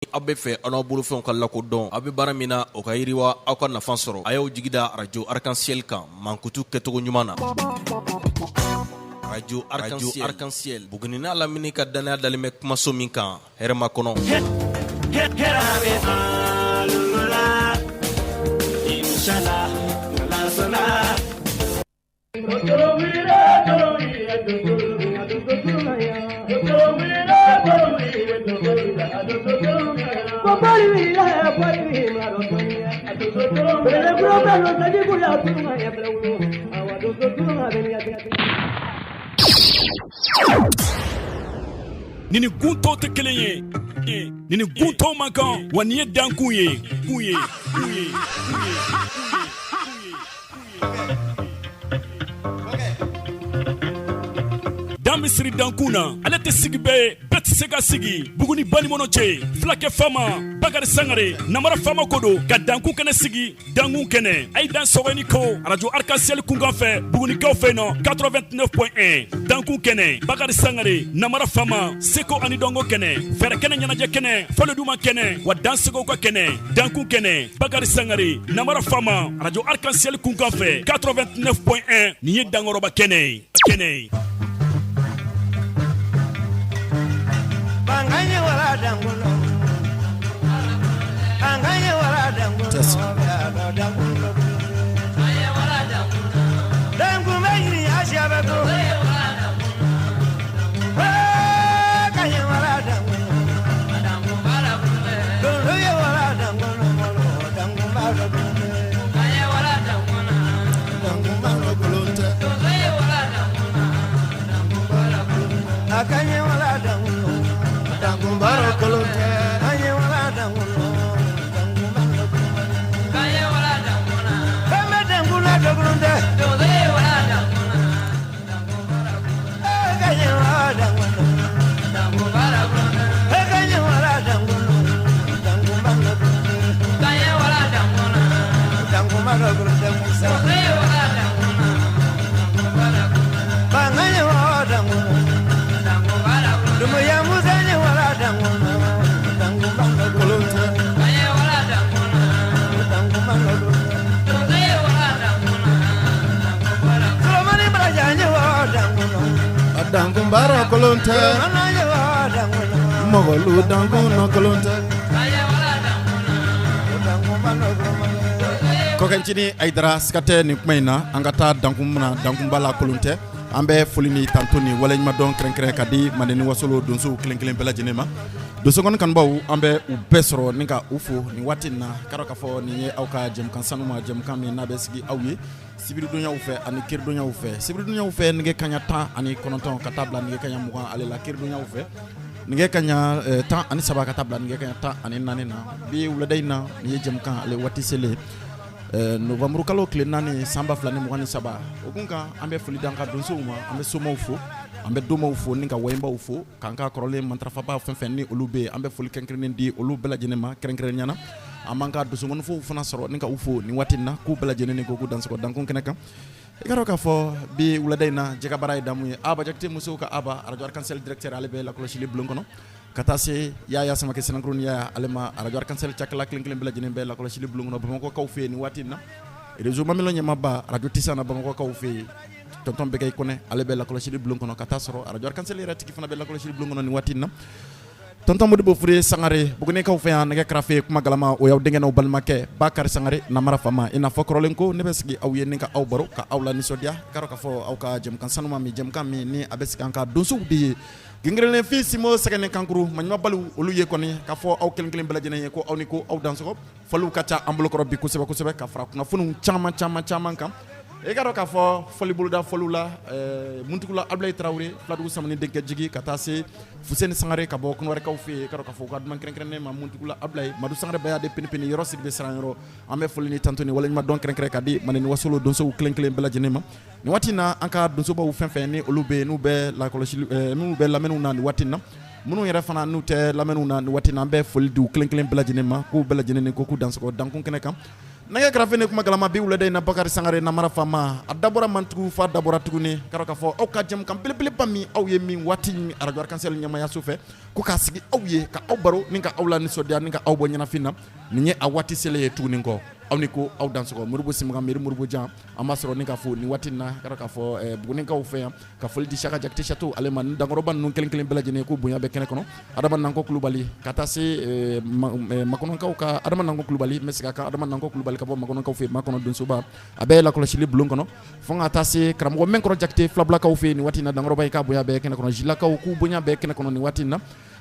aw bɛ fɛ aw bolofɛnw ka lakodɔn aw bɛ baara min na o ka yiriwa aw ka nafa sɔrɔ a y'aw jigida radio Arc-en-Ciel kan mankutu kɛcogo ɲuman na. Radio Arc-en-Ciel Buguni n'a lamini ka danaya dalen bɛ kumaso min kan hɛrɛma kɔnɔ. Nini gunto te kelen ye nini gunto man kan wa ni ye dankun ye Dan misiri dankun na ale tɛ sigi bɛɛ tɛ se ka sigi Buguni Balimono cɛ Fulakɛ Fama Bakari Sangare Namara Fama ko don ka dankun kɛnɛ sigi dankun kɛnɛ a ye dan sɔgɔni ko radio Arc-en-Ciel kunkan fɛ Bugunikaw fɛ yen nɔ 89.1 dankun kɛnɛ Bakari Sangare Namara Fama Seko ani dɔnko kɛnɛ fɛrɛ kɛnɛ ɲɛnajɛ kɛnɛ Fɔlɔduma kɛnɛ wa dansegow ka kɛnɛ dankun kɛnɛ Bakari Sangare Namara Fama radio Arc-en-Ciel kunkan fɛ 89.1 nin ye dankɔrɔba kɛnɛ ye. Anganye wala dangulo Anganye wala dangulo Dangu megni ashabago Kanye wala dangulo Dangu bala bunde Dangu wala dangulo Dangu bala bunde Kanye wala dangulo Dangu bala bunde Dangu wala dangulo Dangu bala bunde Kanye wala dangulo Dangumbaro kolonte anye wala dangulo dangumalo kanye wala danguna kame danguna dangulunde doze wala danguna dangumbaro kanye wala dangulo dangumbaro kanye wala dangulo dangumbalo kanye wala danguna dangumalo musa doze wala danguna dangumbaro kanye wala dangulo dangumbaro dumuya musa Dangumbaro kolonte mogolu danguno kolonte Kokencini Aidara skate ni kumaina angata dangumbala kolonte ambe folini tantoni walanyma don krenkren kadi maneni wasolo donso kelenkelen bela jenema dosogon kan baw ambe u besro ninga ufo ni watina karoka fo ni awka jem kan sanuma jem kan mi nabe sigi awye sibiru dunya ufe ani kir dunya ufe sibiru dunya ufe nge kanya ta ani kononton katabla nge kanya mugan ale la kir dunya ufe nge kanya ta ani saba katabla nge kanya ta ani nanena bi uladaina ni jem kan ale watisele novembre kalo kle nani samba flani mugani saba okunka ambe fuli danka donso uma ambe somo ufo ambe doma ufo ninga waimba ufo kanka korole mantrafa ba fenfen ni olube ambe fuli kenkren di olube la jenema kenkren nyana amanga dosongon fo fona soro ninga ufo ni watina ku bela jenene ko ku danso dankon keneka igaro ka fo bi uladaina jega baray damu aba jakte muso ka aba radio Arc-en-Ciel directeur alebe la cloche li blonkono katase yaya sama ke senankron ya alema radio Arc-en-Ciel chakla klinklin bela jenebe la cloche li blonkono bamako ka ufo ni watina rezo mamelo nyama ba radio tisana bamako ka ufo tonton begay kone alebe la cloche li blonkono katasoro radio Arc-en-Ciel ratiki fana be la cloche li blonkono ni watina tonton Modibo Fure Sangare bugune ka ufo ya nege krafe kuma galama o yaw dengena o balmake Bakar Sangare Namara Fama ina fokrolenko nebesgi aw yeninga aw baro ka awla ni sodia karo ka fo aw ka jem kan sanuma mi jem kan mi ni abeski kan ka donso di gingrelen fi simo sagane kankuru manima balu olu ye koni ka fo aw kelen bela jene ko aw ni ko aw danso falu kacha ambolo ko bi kusebe ka fra kuna funu chama kam e garo ka fo foli buluda folula muntukula Ablaye Traoré fladu samani denke jigi kata se Fuseni Sangare ka bo kunware ka fi karo ka fo ka dman kren ma muntukula Ablaye Madu Sangare baya de pini yoro sigbe sranero ambe foli ni tantoni wala ma don kren ka di maneni wasolo donso klen bela jenema ni watina anka donso ba fenfen ni olube nu be la koloshi nu be lamenu na ni watina munu yere fana nu te lamenu na ni watina be foli du klen bela jenema ko bela jenene ko ku danso dankon keneka nage grafene kuma galama bi wulade na Bakari Sangare na mara fama adabora mantugu fa dabora tuguni karo ka fo aw ka jam kam pele pami aw ye min wati mi arajo arkansel nyama ya sufe ko ka sigi aw ye ka aw baro ninka aw la ni sodia ninka aw bo nyana finna ni a wati sele tuguni ko aw ni ko aw danso ko murubo simga meri murubo jam amasro ninka fo ni wati na karo ka fo buguni ka fe ka fo di shaka jakte chateau aleman dangoroban nun kelen bela jene ko bunya be kene kono adaman nanko klubali kata se makonon ka adaman nanko klubali mesika ka adaman nanko klubali ka bo makonon ka fe makono dun suba abe la kolashili blon kono fonga tase kramo men ko jakte flabla ka fe ni wati na dangoroba ka buya be kene kono jila ka ku bunya be kene kono ni wati na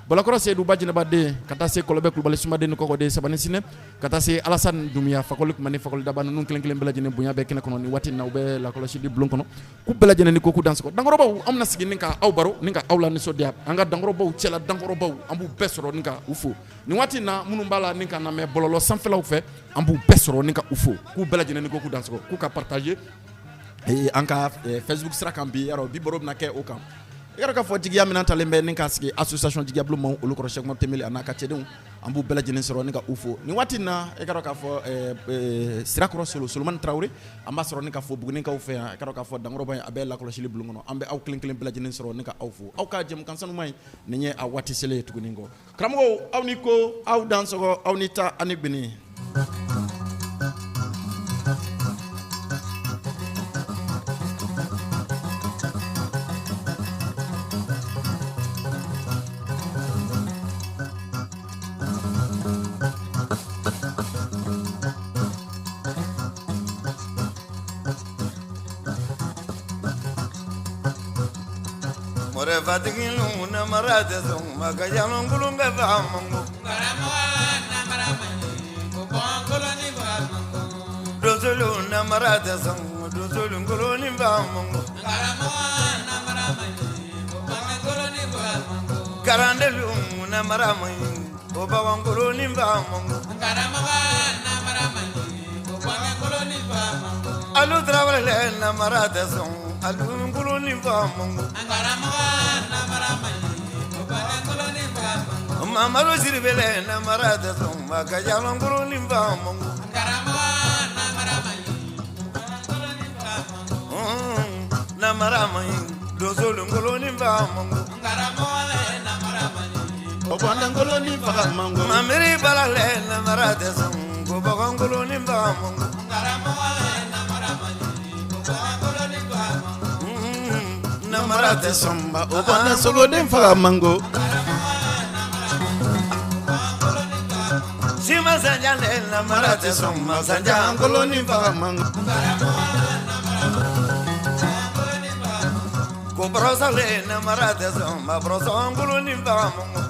bala koro se du bajine badde kata se kolobe klubali suma de ko de sabane sine kata se alasan dumia fakol ko mani fakol dabana nun kelen bela jene bunya be kene kono ni wati na ube la kolashili blon kono ku bela jene ni ko ku danse ko dangoroba amna sigi ninka aw baro ninka awla ni sodia anga dangoroba cela dangoroba ambu besoro ninka ufu ni wati na munu bala ninka na me bololo sanfela u fe ambu besoro ninka ufu ku bela jene ni ko ku danse ko ku ka partager e anka Facebook sira kan bi yaro bi borob na ke o kan yaro ka fo jigiya minan talembe ninka sigi association jigiya blu mon olu ko cheikh mo temeli anaka cedun ambu bela jene soro ninka ufu ni wati na e yaro ka fo sira ko Solomon Traoré amba soro ninka fo bugu ninka ufe yaro ka fo dangoroba abela ko shili blu ngono ambe aw klen bela jene soro ninka awfu aw ka jem kan sanu mai nenye a wati sele tuguningo kramo aw ni ko aw danso ko aw ni ta anigbini More fatigilu na marade song magajalon gulunga famango na maramani ko bongoloni famango dozulu na marade song dozulu guloni famango na maramani ko bongoloni famango karandelu na maramani ko bongoloni famango na maramani ko bongoloni famango alu trawale na marade song alu guloni famango Mamaru sirvele na marada sumba kajalon guru limba mongo karamana maramai na maramai dozolu guru limba mongo karamole na maramai obanda guru limba mongo mamiri balale na marada sumba bogon guru limba mongo karamole na maramai bogon guru limba mongo na marada sumba obanda sogo limba mongo Sima sanjane na marate soma sanja ngoloni bamango ko brosale na marate soma broso ngoloni bamango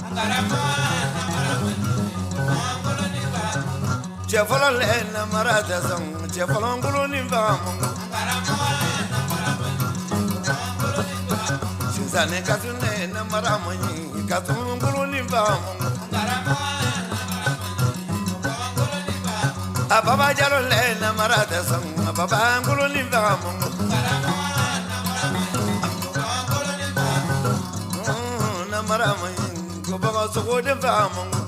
chefala le na marate soma chefala ngoloni bamango sinzane katune na maramani katun ngoloni bamango Ababa jalo le na marade song ababa ngulu limba mongo na marama ko baba so de va mongo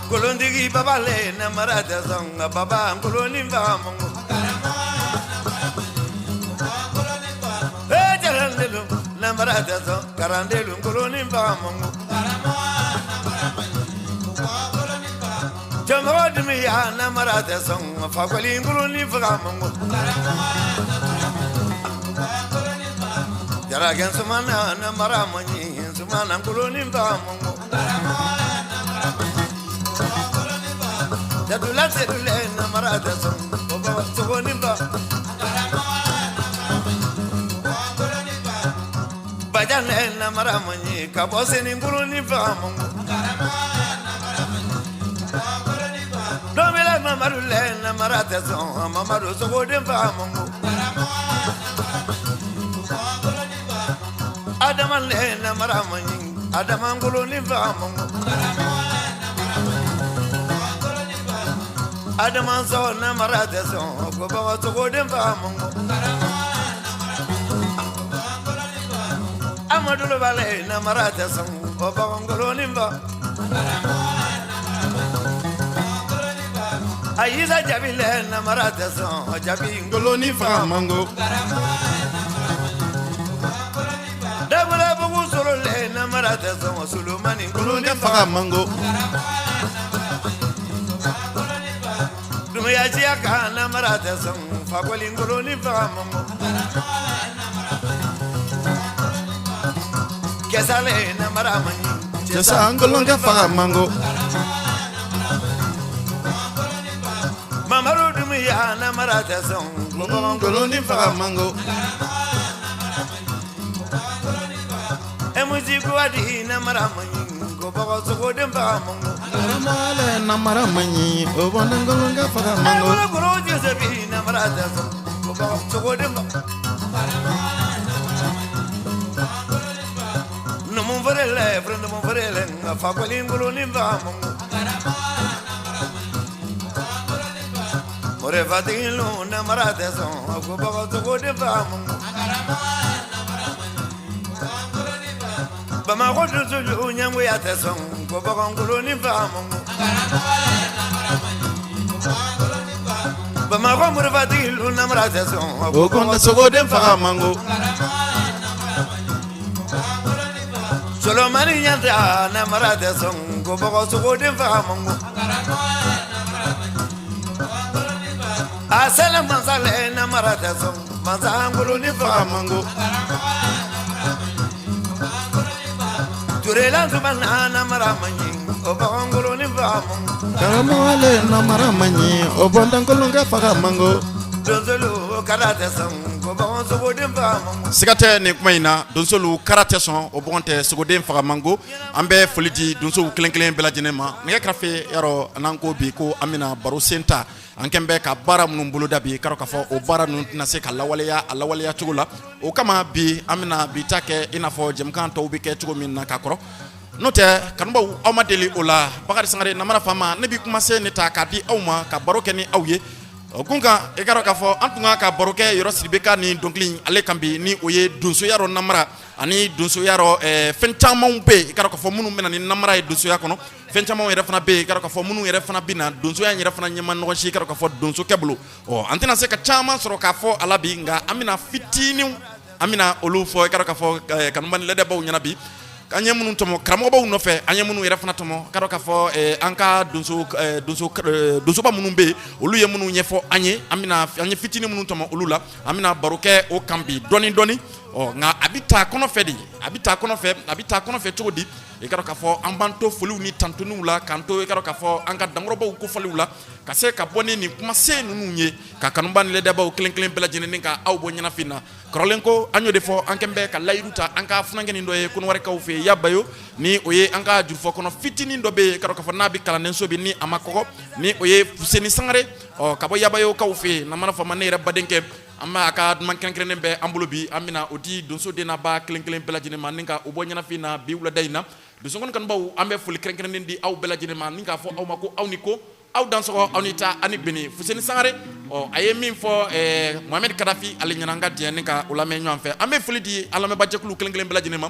kolondigi baba le na marade song ababa ngulu limba mongo e jalandelu na marade song karandelu ngulu limba mongo Jamad mi ya na marade song fakoli ngulu ni fagamongo Jara gen sumana na maramani sumana ngulu ni fagamongo Jadula sedule na marade song baba sogoni ba Bajane na maramani kabose ni ngulu ni fagamongo Domela mamarule na marate son mamaru so godem famongo Adaman le na maramani adamangolo ni famongo Adaman so na marate son ko ba so godem famongo Amadou Bale na marate son ko ba ngolo ni fa Ayiza jabile na marata son jabi ngoloni faga mango dabula bugu solo le na marata son sulumani ngoloni faga mango dumya jiya kana marata son fagoli ngoloni faga mango kesale na maramani jesa ngolonga faga mango mamaru dumya na marata son ngoloni faga mango emuziku adi na maramani go bago sogo dem faga mango male na maramanyi obonda ngolonga faga mango goro josebi na marata son go bago sogo dem no mon frère frère mon frère fa kolingolo ni faga mango Ore fatilu na marate son go bago sogo dem faga mango Bama ko tuju nyangu ya te son go bago ngolo ni faga mango Bama ko mure fatilu na marate son o konda sogo dem faga mango Solo mani nyanta na marate son go bago sogo dem faga mango Asala manzale na marate son manzangolo ni faga mango Turela zubana na maramanyi go bago ngolo ni faga mango karamale na maramanyi obonda ngolonga faga mango Donsolu karate son go bago sogo dem faga mango sigate ni kuma ina donsolu karate son obonte sogo dem faga mango ambe folidi donso kelen bela jinema ne krafe yaro nanko bi ko amina baro senta ankembe ka bara munun bolo dabi karo ka fo o bara nun na se ka lawaleya tugula o kama bi amina bi take inafo jemkan to bi ke tugo min na kakoro note kanba aw ma deli ola bakari sangare na mara fama ne bi kuma se ne ta ka di awma ka baro ke ni awye kunga e karo ka fo antunga ka baro ke yoro sibeka ni donklin ale kambi ni oye dunso yaro namara ani dunso yaro fentama be e karo ka fo munu mena ni namara e dunso yakono fentama yere fana be e karo ka fo munu yere fana bina dunso ya yere fana nyama no shi karo ka fo dunso keblo o antena se ka chama soro ka fo alabi nga amina fitini amina olu fo e karo ka fo kanumban lede baw nyana bi anye munu tomo kramo baw no fe anye munu yere fana tomo karo ka fo anka dunso ba munu be olu ye munu nyefo anye amina anye fitini munu tomo olu la amina baroke o kambi doni o nga abita kono fe chodi e karo ka fo ambanto foliu ni tantonu la kanto e karo ka fo anka dangro baw ko foliu la ka se ka boni ni kuma se nunu nye ka kanumban le de baw klen bela jene ninka aw bo nyana fina krolenko anyo de fo ankembe ka layruta anka funange ni ndoye kun ware ka fe yabayo ni oye anka jurfo kono fitini ndobe karo ka fo nabi kala nenso bi ni amakoko ni oye fuseni sangare o kabo yabayo ka fe na mana fo manere badenke amma aka man krenkren be ambulo bi amina odi donso de na ba klen bela jene man ninka ubo nyana fina bi wula dayna do songon kan baw ambe ful krenkren di aw bela jene man ninka fo aw mako aw niko aw danso awnita ani beni fuseni sangare o aye min fo Mohamed Kadafi ali nyananga de ninka ulame nyon fe ambe fuli di alame badje kulu kelen bela jene ma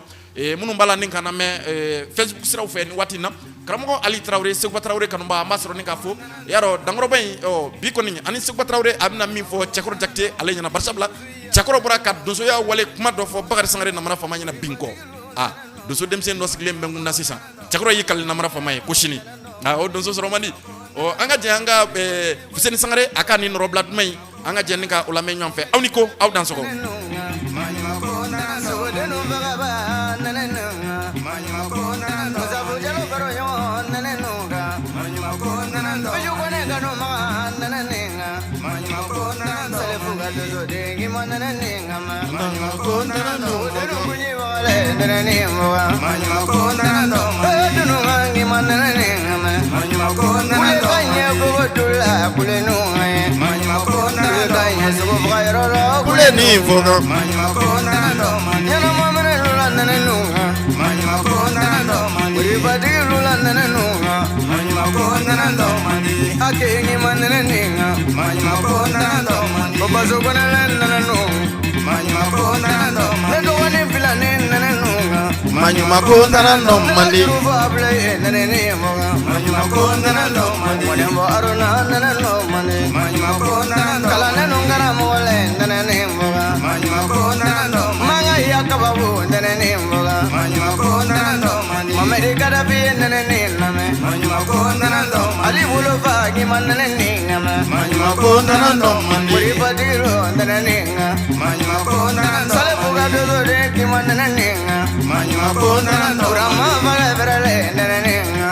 munu mbala ninka na me Facebook siraw fe ni watina karamo Ali Traoré Segba Traoré kanumba masro ninka fo yaro dangro bay o bi ko ni ani Segba Traoré amna min fo chakoro jakte ali nyana barsabla chakoro bura donso ya wale kuma do fo Bakari Sangare na mana fama nyana binko donso dem sen no sigle mbengu na sisa chakoro yikal na mana fama ko shini o donso romani o anga janga Fuseni Sangare aka ni roblat may anga jeninga ulame nyom fe awniko aw danso ko Kalane nungara mole ndene nimboga Manga yakababu ndene nimboga Mamedi kadabi ndene nilame Ali bulufa gimandene ningame Muri padiro ndene ninga Sale buga dudure gimandene ninga Urama vale verale ndene ninga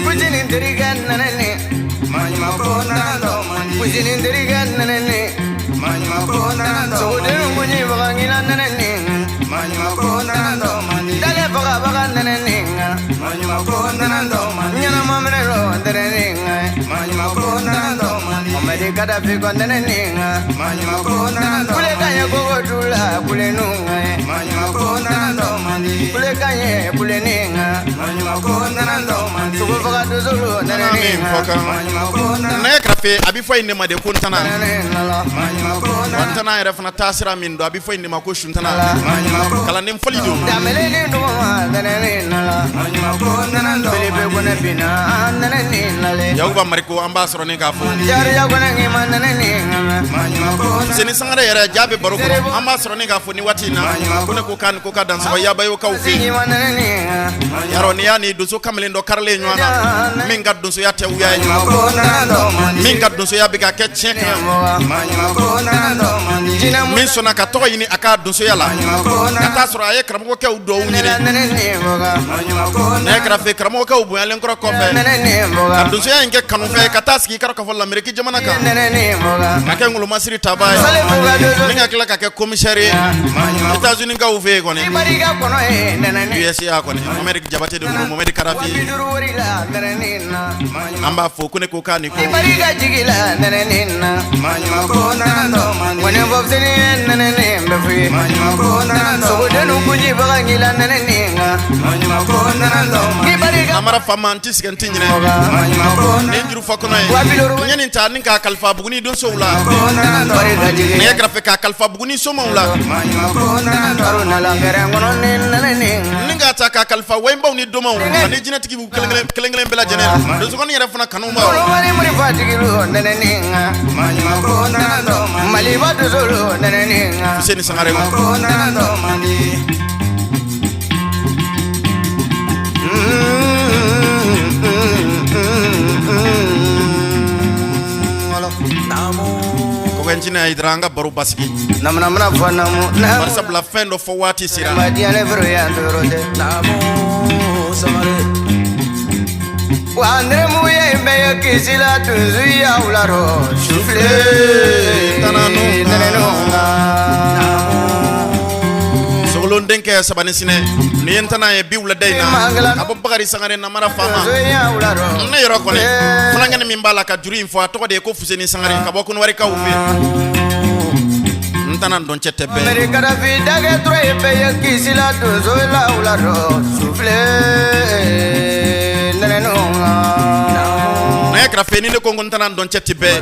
Kujini ndirigan ndene ninga Kujini ndirigan ndene ninga Sogudenu kunyi bagangila ndene ninga Dale baga baga ndene ninga Nyana mamrelo ndene ninga Mamedi kadafi kwa ndene ninga Kule kanye kogo dula kule nunga Kule kanye kule ninga Sugu baga duzulu ndene ninga Ne krafe abi fo inde ma de kuntana kuntana era fana tasira min do abi fo inde ma ko shuntana kala nim folido Damele ni nduma ndene ninga Bele kone bina ndene ninga yaguba mariko ambasro ne ka fo Jari ya kone ngima ndene ninga seni sangare era jabe baro ko ambasro ne ka fo ni watina kone ko kan ko ka dan so ya bayo ka ufi Ngima ndene ninga yaro ni yani do so kamle ndo karle nywana min gaddo so ya te uya min gaddo so ya be ka ketche min sona ka to yini aka do so yala kata sura ye kram ko ke udo unyini ne kra fe kram ko ka ubu yalen ko fe do so ya inge kanu fe kata ski kar ko folla mereki jamana ka ka ngulu masiri tabay ninga kila ka ke commissaire États-Unis ka ufe ko ne US ya ko ne America jabate do mo America karafi amba fo ko ne ko kani ko Mariga jigila nene nina Wene vobsini nene nimbe fui Sogudenu kuji baga ngila nene ninga amara famanti sigantinyine ninjuru fakono nyani ta ninka kalfa buguni don soula Mariga jigila ne grafe ka kalfa buguni so maula Karuna langere ngono nene ninga ninga ta ka kalfa wemba ni do mawu ani jinatiki bu kelengele bela jene do so kon yere fana kanu ma Mali muri fatigilu nene ninga Mali batu solo nene ninga seni sangare ma ko wenjina idraanga baru basiki Namna fanamu barsa bla fin do fo wati sira Madiane vero ya ndorote Wandre muye mbeyo kisila tunzu ya ularo Shufle Nanenunga sogolon denke sabani sine ni yentana e biwla deyna abo bagari sangare na mara fama ne yoro ko ne fana ngene min bala ka juri info to de ko fuseni sangare ka bokun wari ka ufi ntana don chete be mere kada fi dage troye mbeyo kisila tunzu ya ularo Shufle Nanenunga ne kra feni ne ko ntana don chete be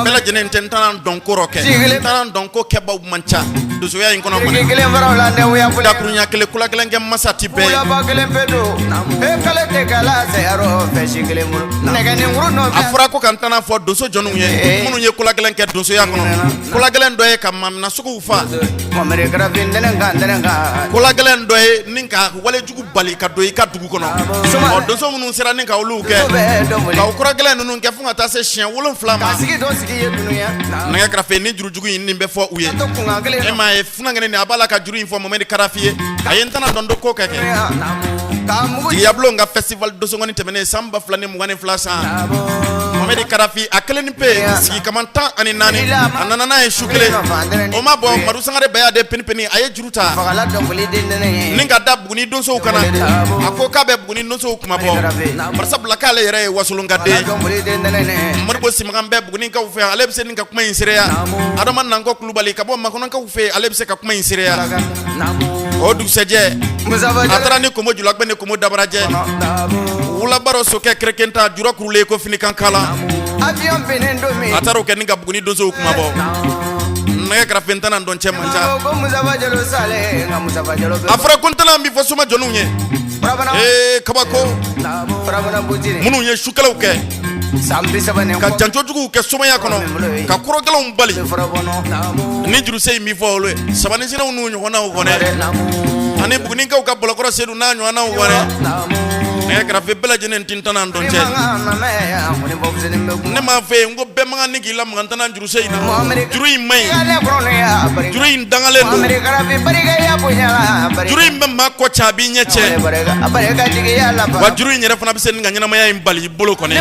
bela jenen tentana don ko roke tentana don ko keba mancha do so ya in kono kono Kile mbara la ne uya da kunya kele kula kele ngem masati be Uya ba kile pedo e kale te kala se aro fe shikile muru nega ni nguru no afura ko kantana fo do so jonu ye munu ye kula kele nke do so ya kono kula kele ndo e kam na suku ufa mamere kra vindene nga kula kele ndo e ninka wale jugu bali ka do e ka dugu kono o do so munu sira ninka ulu ke ka kula kele nunu nke funga ta se chien wolon flama sigi do sigi ye dunuya nanga kra fe ni juru jugu yin nimbe fo uye to kunga kile ema e funa ngene ni abala ka juru info momedi karafie ayentana dondo ko keke ka mugu Diablo nga festival do so ngoni temene samba flani mu ngani flasa momedi karafi akelen pe sigi kamanta ani nani anana na e shukle o ma bo maru sangare baya de penipeni aye juruta fagala dombuli dindene ninga dab guni don so kana akoka be guni don so kuma bo barsa blakale yere wasulunga de dombuli dindene marbo simagambe guni ka ufe alebse ninga kuma insireya adama nango klubali ka bo makona ka ufe alebse ka kuma insireya o du seje atara ni komo julak be ni komo dabaraje wula baro soke krekenta juro kurule ko fini kan kala avion benendo mi ataro ke ninga buguni don so kuma bo ne kra fentana don che manja ko musaba jalo sale nga musaba jalo afra kontana mi fo suma jonunye kabako brabana bujiri munu ye shukalaw ke ka janjo jugu kɛ somaya kɔnɔ ka kɔrɔgɛlɛnw bali ni jurusɛ mi fɔ olu sabani sinaw n'u ɲɔgɔnnaw kɔnɛ ani bugunikaw ka bɔlɔkɔrɔ sedu n'a ɲɔgɔnnaw kɔnɛ nɛgɛ kɛrɛfɛ bɛɛ lajɛlen tintan dɔn cɛ ne m'a fɛ n ko bɛɛ makan ni k'i la makan tana jurusɛ in na juru in man ɲi juru in dangalen don juru in bɛ maa kɔ ca a b'i ɲɛ cɛ wa juru in yɛrɛ fana bɛ se nin ka ɲɛnamaya in bali i bolo kɔnɔ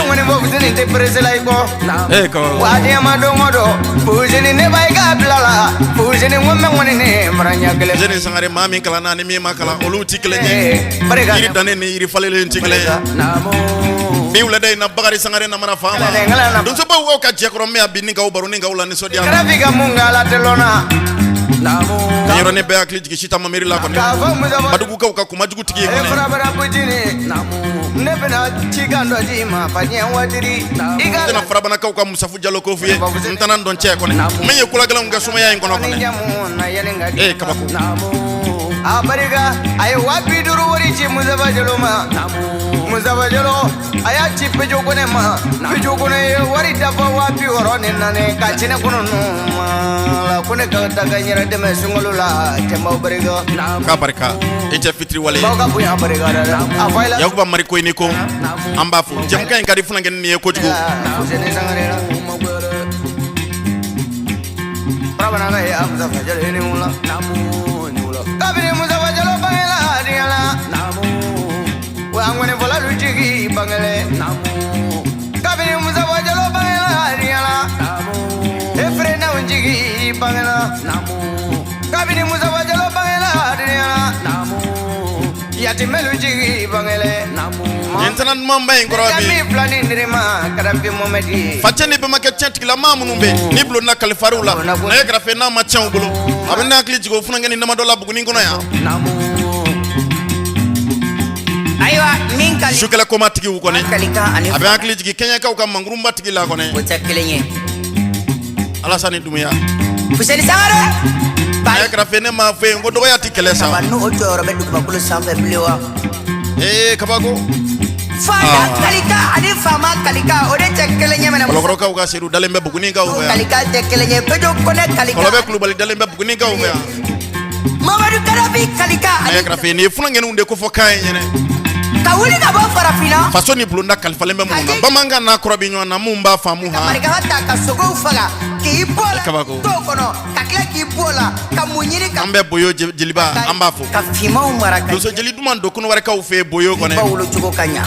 Zeni Sangare maa min kalan na ni min ma kalan olu ti kelen ye yiri dannen ni yiri falelen ti kelen ye mi wulada in na Bakari Sangare namara faama donso baw ka jɛkɔrɔ min a bi ni kaw baro ni kaw la nisɔndiya la yɔrɔ ne bɛɛ hakili jigi Sita Mameri la kɔni Badugukaw ka kuma jugu tigi ye kɔni tɛna Farabanakaw ka Musafu Jalo ko f'i ye n tana dɔn cɛ kɔni min ye kulagɛlɛnw kɛ sumaya in kɔnɔ kɔni kabako a barika a ye 50 wari ci Musafa Jalo ma Musafa Jalo a y'a ci Pejo Kone ma Pejo Kone ye wari dafa 60 ni nane ka ci ne kɔnɔ ma ko ne ka daga yɛrɛ dɛmɛ sunkalo la cɛmaw barika ka barika i cɛ fitiri wale baw ka bonya barika a fɔ la Yakuba Mari ko ni ko an b'a fɔ jamukan in ka di funankɛni nin ye kojugu Fuseni Sangare la Farabanaka ye Musafa Jalo ni wula kabini Musafa Jalo bangela diala wa ngone vola lujigi bangele kabini Musafa Jalo bangela diala efrena unjigi bangela kabini Musafa Jalo bangela diala yati melujigi bangele Yentana mamba in kɔrɔ bi facɛ ni bɛma kɛ tiɲɛtigila maa minnu bɛ ni bulonna kalifariw la nɛgɛ kɛrɛfɛ n'a ma tiɲɛ u bolo a bɛ n'a hakili jigin o funankɛni damadɔ la Buguni kɔnɔ yan ayiwa min kali sukɛlɛ komatigiw kɔni kalika ani a bɛ hakili jigin kɛɲɛkaw ka mangurunba tigi la kɔni o tɛ kelen ye Alasani Dumuya Fuseni Sangare nɛgɛ kɛrɛfɛ ne m'a fɔ yen ko dɔgɔya tɛ kɛlɛ sa n'o jɔyɔrɔ bɛ dugumakolo sanfɛ bilen wa kabako Fanda kalika ani fama kalika o de tɛ kelen ye mɛnɛ Kɔlɔkɔrɔkaw ka seedu dalen bɛ Bugunikaw fɛ yan kalika tɛ kelen ye Pejo Kone kalika Kɔlɔbɛ Kulubali dalen bɛ Bugunikaw fɛ yan Mamadu Karabi kalika nɛgɛ kɛrɛfɛ nin ye funankɛniw de ko fɔ kan ye ɲɛnɛ ka wuli ka bɔ farafina faso ni bulonda kalifalen bɛ mun na bamanankan n'a kɔrɔ bɛ ɲɔgɔn na mun b'a faamu ha marika ta ka sogow faga k'i bɔ la kabako to kɔnɔ ka tila k'i bɔ la ka mun ɲini ka an bɛ Boyo Jeliba an b'a fɔ ka fimaw mara ka donso jeli duman don Kɔnɔwarekaw fɛ yen Boyo kɔnɔ ba wolo cogo ka ɲa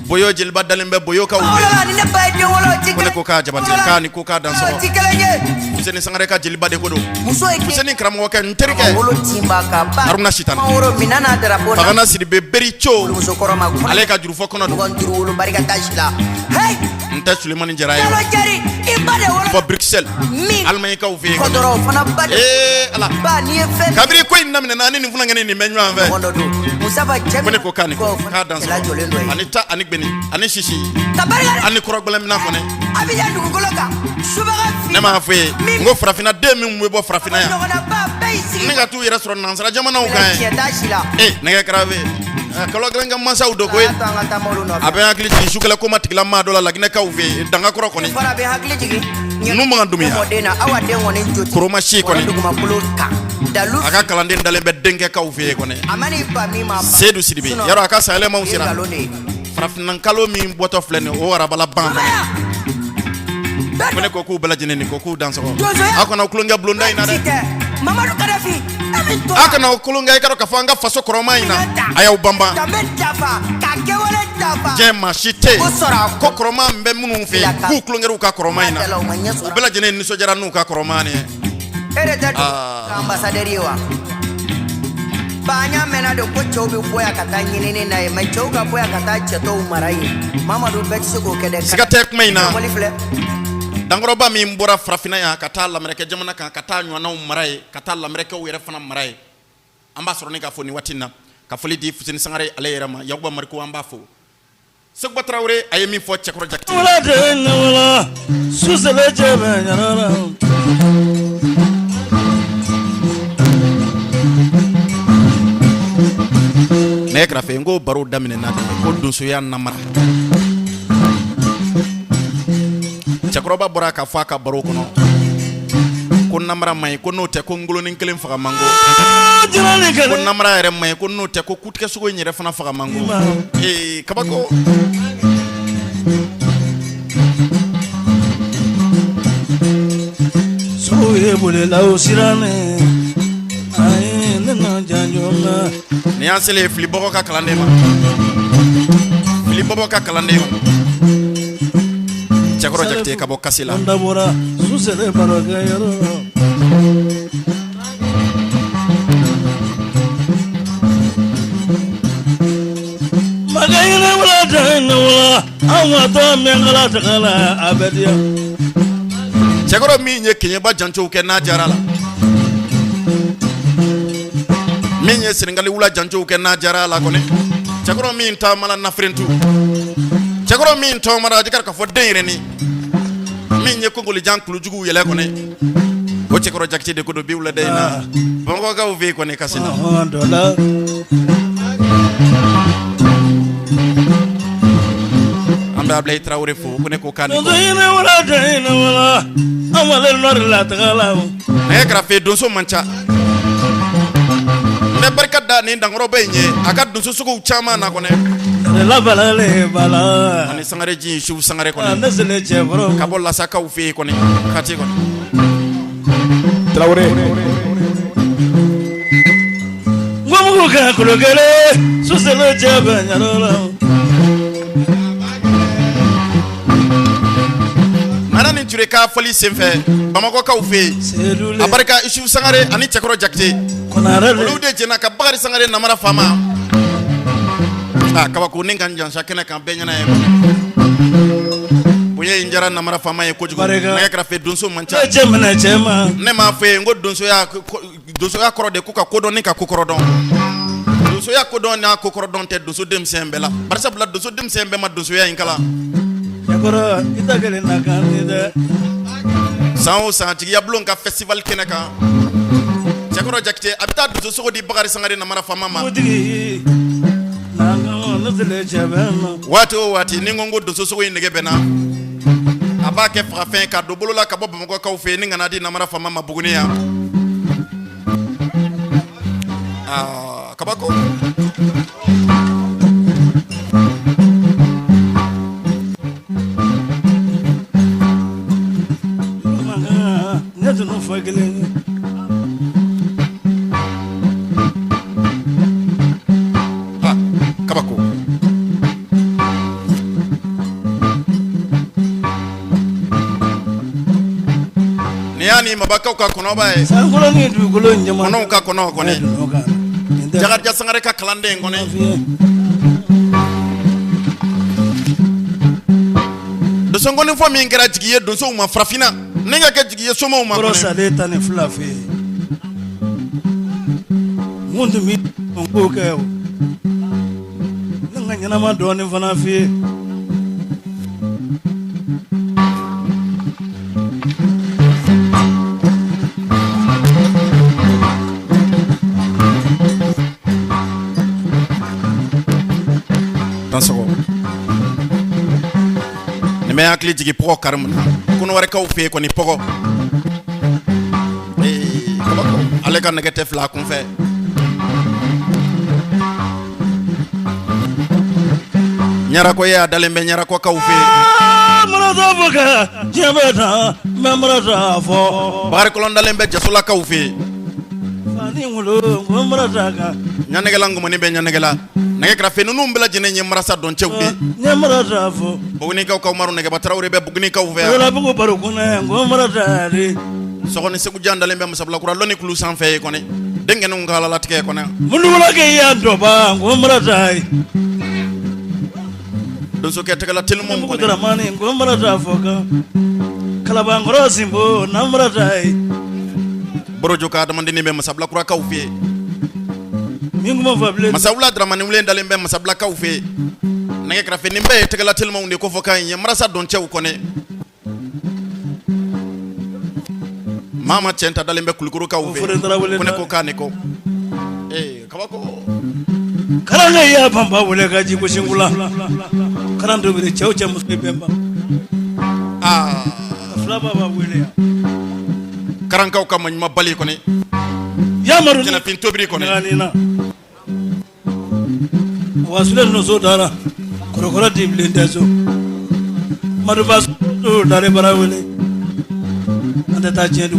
Boyo Jeliba dalen bɛ Boyokaw fɛ wala ni ne ba ye den wolo ti ko ne ko k'a jabati k'a ni ko k'a dan sɔrɔ ti kelen ye Fuseni Sangare ka jeliba de ko don muso ye Fuseni karamɔgɔkɛ n terikɛ wolo timba ka ba Haruna Sitani wolo minana darapo na Fagana Sidibe Beri Co muso kɔrɔma kuma ale ka jurufɔ kɔnɔ don ɲɔgɔn duuru wolo barika taasi la hey n tɛ Sulemani Jara ye yalo jari i ba de wolo fɔ Bruxelles min Alimaɲikaw fɛ yen kɔdɔrɔ fana ba de Ala ba ni ye fɛn kabiri ko in daminɛna ani nin funankɛni nin bɛ ɲɔgɔn fɛ ɲɔgɔn dɔ don Musafa ko Jami ne ko k'a ni ko k'a dan kɛla jɔlen dɔ sɔrɔ ye ani ta ani gbeni ani sisi ka barika ani kɔrɔgbɛlɛmina kɔnɛ a bɛ yan dugukolo kan subaga fi ne m'a fɔ ye n ko farafina den min bɛ bɔ farafina yan ɲɔgɔnna ba bɛɛ y'i sigi ne ka t'u yɛrɛ sɔrɔ nansara jamanaw kan ye tiɲɛ taasi la nɛgɛ kɛrɛfɛ kalo gɛlɛn ka mansaw do a koyi y'a to an ka taa mɔlu a nɔfɛ bɛ hakili jigin sukɛlɛ koma tigila maa dɔ la laginɛkaw fɛ yen dangakɔrɔ kɔni fara bɛ hakili jigin nu makan Dumuya mɔden na aw den kɔni joti Koroma si kɔni dugumakolo kan dalu a ka kalanden dalen bɛ denkɛkaw fɛ yen kɔni a mana i ba min ma ba Seydou Sidibe yarɔ a ka sayɛlɛmaw sera nkalon de ye farafinakalo min bɔtɔ filɛ nin o arabala ban kɔnɔ Bɛɛ ko ne ko k'u bɛɛ lajɛlen ni ko k'u dansɔgɔ Donsoya. a kana kulonkɛ bulonda in na dɛ Mamadu Kadafi e min a tora kana kulonkɛ i ka dɔn k'a fɔ an ka faso kɔrɔma in na a y'aw banban danbe dafa ka kɛwale dafa diɲɛ maa si tɛ ko sɔrɔ a ko kɔrɔma min bɛ minnu fɛ yen k'u kulonkɛra u ka kɔrɔma in na o ma ɲɛ u sɔrɔ bɛɛ lajɛlen nisɔndiyara n'u ka kɔrɔma nin ye e de tɛ dugu ambassadeur ye wa ba an y'a mɛnna de ko cɛw bɛ bɔ yan ka taa ɲinini na ye mɛ cɛw ka bɔ yan ka taa cɛtɔw mara yen Mamadu bɛɛ tɛ se k'o kɛ dɛ siga tɛ kuma in na wali filɛ dankɔrɔba min bɔra farafina yan ka taa lamɛrɛkɛ jamana kan ka taa ɲɔgɔnnaw mara ye ka taa lamɛrɛkɛw yɛrɛ fana mara ye an b'a sɔrɔ ne k'a fɔ nin waati in na ka foli di Fuseni Sangare ale yɛrɛ ma Yakuba Mari ko an b'a fɔ Seguba Tarawele a ye min fɔ Cɛkɔrɔ Jakite ne kɛrɛfɛ n ko baro daminɛna ko donsoya namara cɛkɔrɔba bɔra ka fɔ a ka baro kɔnɔ ko namara man ɲi ko n'o tɛ ko ngolonin kelen faga man go ko namara yɛrɛ man ɲi ko n'o tɛ ko kutigɛsogo in yɛrɛ fana faga man go kabako sogo ye bolela o sirane ayi ne na janjo na ni y'an selen filibɔgɔ ka kalanden ma filibɔgɔ ka kalanden ma cɛkɔrɔ Jakite ka bɔ kasi la ndabora susele baroga yoro magayina wala dana wala awa to mengala takala abedia cɛkɔrɔ min ye keɲɛba jancow kɛ n'a jara la min ye Senegali wula jancow kɛ n'a jara la kɔni cɛkɔrɔ min taamala nafirentu cɛkɔrɔ min tɔgɔmara jikar ka fɔ den yɛrɛni min ye kongolijan kulujugu yɛlɛ kɔni o cɛkɔrɔ Jakite de ko do bi wulada in na Bamakɔkaw fɛ yen kɔni kasi la an bɛ Ablaye Traoré fo ko ne ko kan nɛgɛ kɛrɛfɛ donso man ca n bɛ barika da nin dankɔrɔba in ye a ka donso suguw caman na kɔnɛ ani Sangare ji Sufu Sangare kɔnɛ ka bɔ Lasakaw fɛ yen kɔnɛ kati kɔnɛ Traoré ngomugu ka kulogele susele jebe nyalola Nana ni Ture ka fɔli senfɛ Bamakɔkaw fɛ yen a barika Sufu Sangare ani cɛkɔrɔ Jakite olu de jɛna ka Bakari Sangare namara faama kabako ni kan jansa kɛnɛ kan bɛɛ ɲɛna ye bonya in jara namara faama ye kojugu nɛgɛ kɛrɛfɛ donso man ca ne m'a fɔ ye n ko donsoya kɔrɔ de ko ka kodɔn ni ka kokɔrɔ dɔn donsoya kodɔn n'a kokɔrɔ dɔn tɛ donso denmisɛn bɛɛ la barisabula donso denmisɛn bɛɛ ma donsoya in kalan san o san Jigiya Bulon ka festival kɛnɛ kan cɛkɔrɔ Jakite a bɛ taa donso sogo di Bakari Sangare namara faama ma waati o waati ni n ko donso sogo in nege bɛ na a b'a kɛ fagafɛn ka don bolo la ka bɔ Bamakɔkaw fɛ yen ni kana di namara faama ma Buguni yan kabako kabako ni yani Mabakaw ka kɔnɔba ye kɔnɔw ka kɔnɔ kɔnɛ Jakarija Sangare ka kalanden kɔnɛ donso ngoni fɔ min kɛra jigi ye donsow ma farafinna ni ka kɛ jigi ye somaw ma sale tan ni fila fɛ mun tun bɛ ko kɛ ne ka ɲɛnama dɔɔnin fana fɛ ni bɛ hakili jigi pɔgɔ karimu na kɔnɔ wɛrɛkaw fɛ yen kɔni pɔgɔ ale ka nɛgɛ tɛ fila a kun fɛ Ɲarakɔ ye a dalen bɛ Ɲarakɔkaw fɛ Bakari Kɔlɔn dalen bɛ Jasolakaw fɛ Ɲanɛgɛla ngumani bɛ Ɲanɛgɛla nɛgɛ kɛrɛfɛ ninnu bɛɛ lajɛlen ye marasa dɔn cɛw de Bugunikaw ka Umaru Nɛgɛba Tarawele bɛ Bugunikaw fɛ Sɔgɔni Segu Jan dalen bɛ Musabilakura lɔnni kulu sanfɛ ye kɔni denkɛninw ka alalatigɛ kɔnɔ donsokɛ tɛgɛla telimu kɔni Borojo ka adamadennin bɛ Musabilakurakaw fɛ Masawula Dramani Wulen dalen bɛ Musabilakaw fɛ nɛgɛ kɛrɛfɛ nin bɛɛ ye tɛgɛla telimanw de ko fɔ kan ye marasa dɔn cɛw kɔni Mama Cɛnta dalen bɛ Kulikurukaw fɛ ko ne ko k'a ne ko kabako karange ya pamba wele ka ji ko singula karan do be cɛw cɛ muso bɛnba karankaw ka maɲuma bali kɔni Yamaru jɛnɛfin tobiri kɔni nganina wasule no so dara korokoro di blendeso madubas do dare bara wele anda ta jedu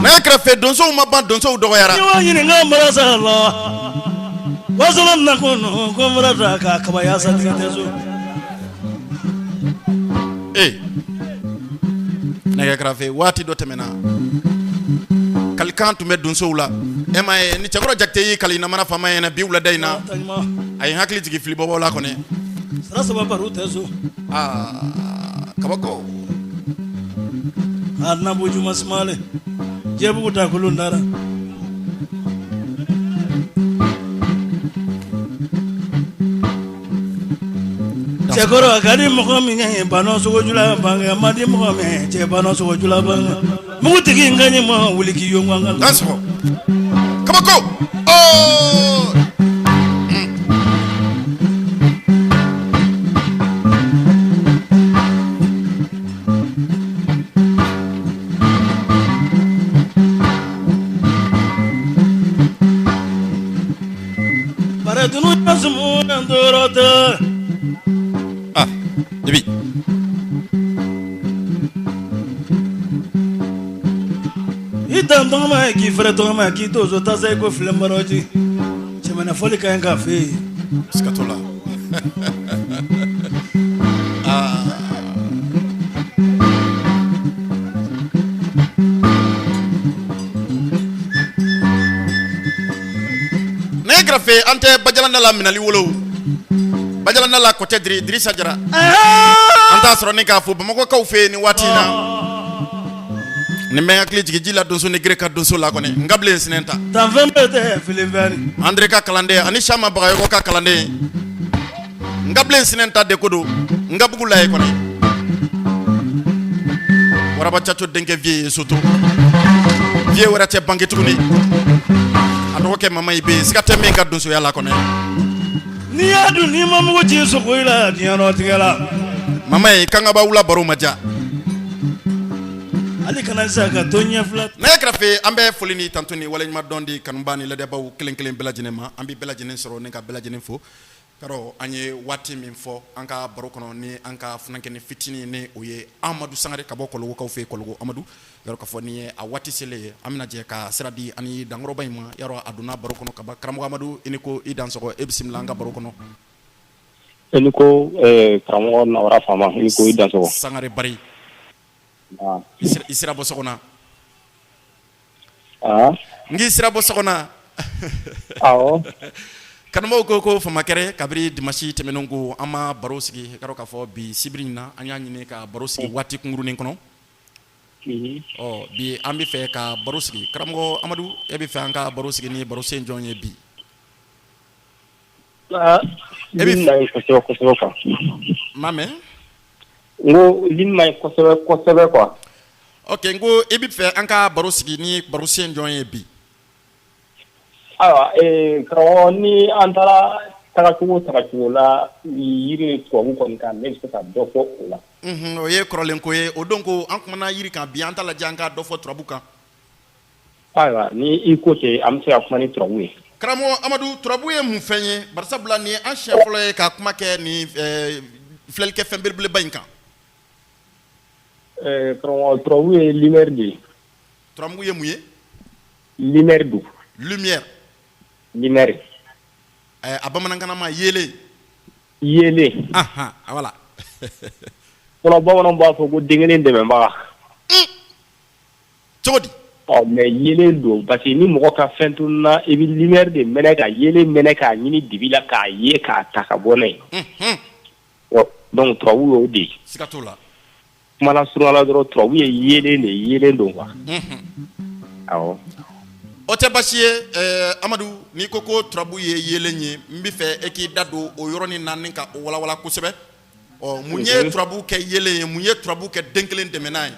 na krafe donso ma ban donso dɔgɔyara ni wa yini ngamara sala wasula nakono ko mara ka kabaya sa digateso nɛgɛ kɛrɛfɛ waati dɔ tɛmɛna kalikan tun bɛ donsow la e ma ye ni cɛkɔrɔ jakite y'i kali namara faama ɲɛna bi wulada in na a ye hakili jigin filibɔbɔw la kɔni sara saba baro tɛ so kabako a nabu juma sumale jebugu ta kolon dara cɛkɔrɔ a ka di mɔgɔ min ye bana sogo jula bange ma di mɔgɔ min cɛ bana sogo jula bange mugutigi in ka ɲi ma wuli k'i yo ŋan dan sɔgɔ kabako bara dunu yasumu nan dorota Debi. Itam toma ki fere toma ki tozo tasa ko filembaraji. Chemana foli ka en café. Skatola. Ne grafe ante bajalanda la minali wolo. Bajalanda la côté Idrissa Jara anta sɔrɔ ni k'a fɔ Bamakɔkaw fɛ ni waati in na ni bɛ hakili jigin ji la donso ni gere ka donso la kɔni n ka bilen sinɛ ta tanfɛn bɛɛ tɛ filenfɛri Andre ka kalanden ani Siyama Bagayoko ka kalanden n ka bilen sinɛ ta de ko don n ka bugu la ye kɔni Waraba Caco denkɛ vie ye Soto vie wɛrɛ tɛ bange tuguni a dɔgɔkɛ mama yi bɛ yen siga tɛ min ka donsoya la kɔni ni y'a dun ni ma mugu ci sogo i la diɲɛ tigɛ la mama ye kangaba wula baro ma ja hali kana se ka to ɲɛ fila ne kɛrɛfɛ an bɛ foli ni tanto ni waleɲuman dɔn di kanuba ni ladɛbaw kelen kelen bɛɛ lajɛlen ma an bɛ bɛɛ lajɛlen sɔrɔ ne ka bɛɛ lajɛlen fo karo an ye waati min fɔ an ka baro kɔnɔ ni an ka funankɛni fitinin ni o ye Amadu Sangare ka bɔ Kɔlɔkokaw fɛ Kɔlɔko Amadu yɔrɔ k'a fɔ ni ye a waati selen ye an bɛna jɛ ka sira di ani dankɔrɔba in ma yɔrɔ a donna baro kɔnɔ ka ban karamɔgɔ Amadu i ni ko i dansɔgɔ e bisimila an ka baro kɔnɔ i ni ko karamɔgɔ Nawara Fama i ni ko i dansɔgɔ Sangare Bari i sira bɔ sɔgɔna n k'i sira bɔ sɔgɔna awɔ kanumɔgɔw ko Famakɛrɛ kabiri dimanche tɛmɛnen ko an ma baro sigi k'a dɔn k'a fɔ bi sibiri in na an y'a ɲini ka baro sigi waati kunkurunin kɔnɔ bi an bɛ fɛ ka baro sigi karamɔgɔ Amadu e bɛ fɛ an ka baro sigi ni baro sen jɔn ye bi e bɛ fɛ kosɛbɛ kosɛbɛ quoi ma mɛn n ko ligne man ɲi kosɛbɛ kosɛbɛ quoi ok n ko e bɛ fɛ an ka baro sigi ni baro sen jɔn ye bi ayiwa karamɔgɔ ni an taara tagacogo la yiri ni tubabu kɔni kan ne bɛ se ka dɔ fɔ o la o ye kɔrɔlen ko ye o don ko an kumana yiri kan bi an t'a lajɛ an ka dɔ fɔ turabu kan ayiwa ni i ko ten an bɛ se ka kuma ni turabu ye karamɔgɔ Amadu turabu ye mun fɛn ye barisabula nin ye an siɲɛ fɔlɔ ye ka kuma kɛ nin filɛlikɛ fɛn belebeleba in kan karamɔgɔ turabu ye lumière de ye turabu ye mun ye lumière don lumière lumière a bamanankan ma yeelen yeelen voilà fɔlɔ bamananw b'a fɔ ko den kelen dɛmɛbaga cogo di mais yeelen don parce que ni mɔgɔ ka fɛn tununna i bɛ lumière de mɛnɛ ka yeelen mɛnɛ k'a ɲini dibi la k'a ye k'a ta ka bɔ n'a ye donc turabu y'o de ye siga t'o la kuma la surunya la dɔrɔn turabu ye yeelen de yeelen don quoi awɔ o tɛ baasi ye Amadu n'i ko ko turabu ye yeelen ye n bɛ fɛ e k'i da don o yɔrɔnin na ni ka o walawala kosɛbɛ mun ye turabu kɛ yeelen ye mun ye turabu kɛ den kelen dɛmɛnna ye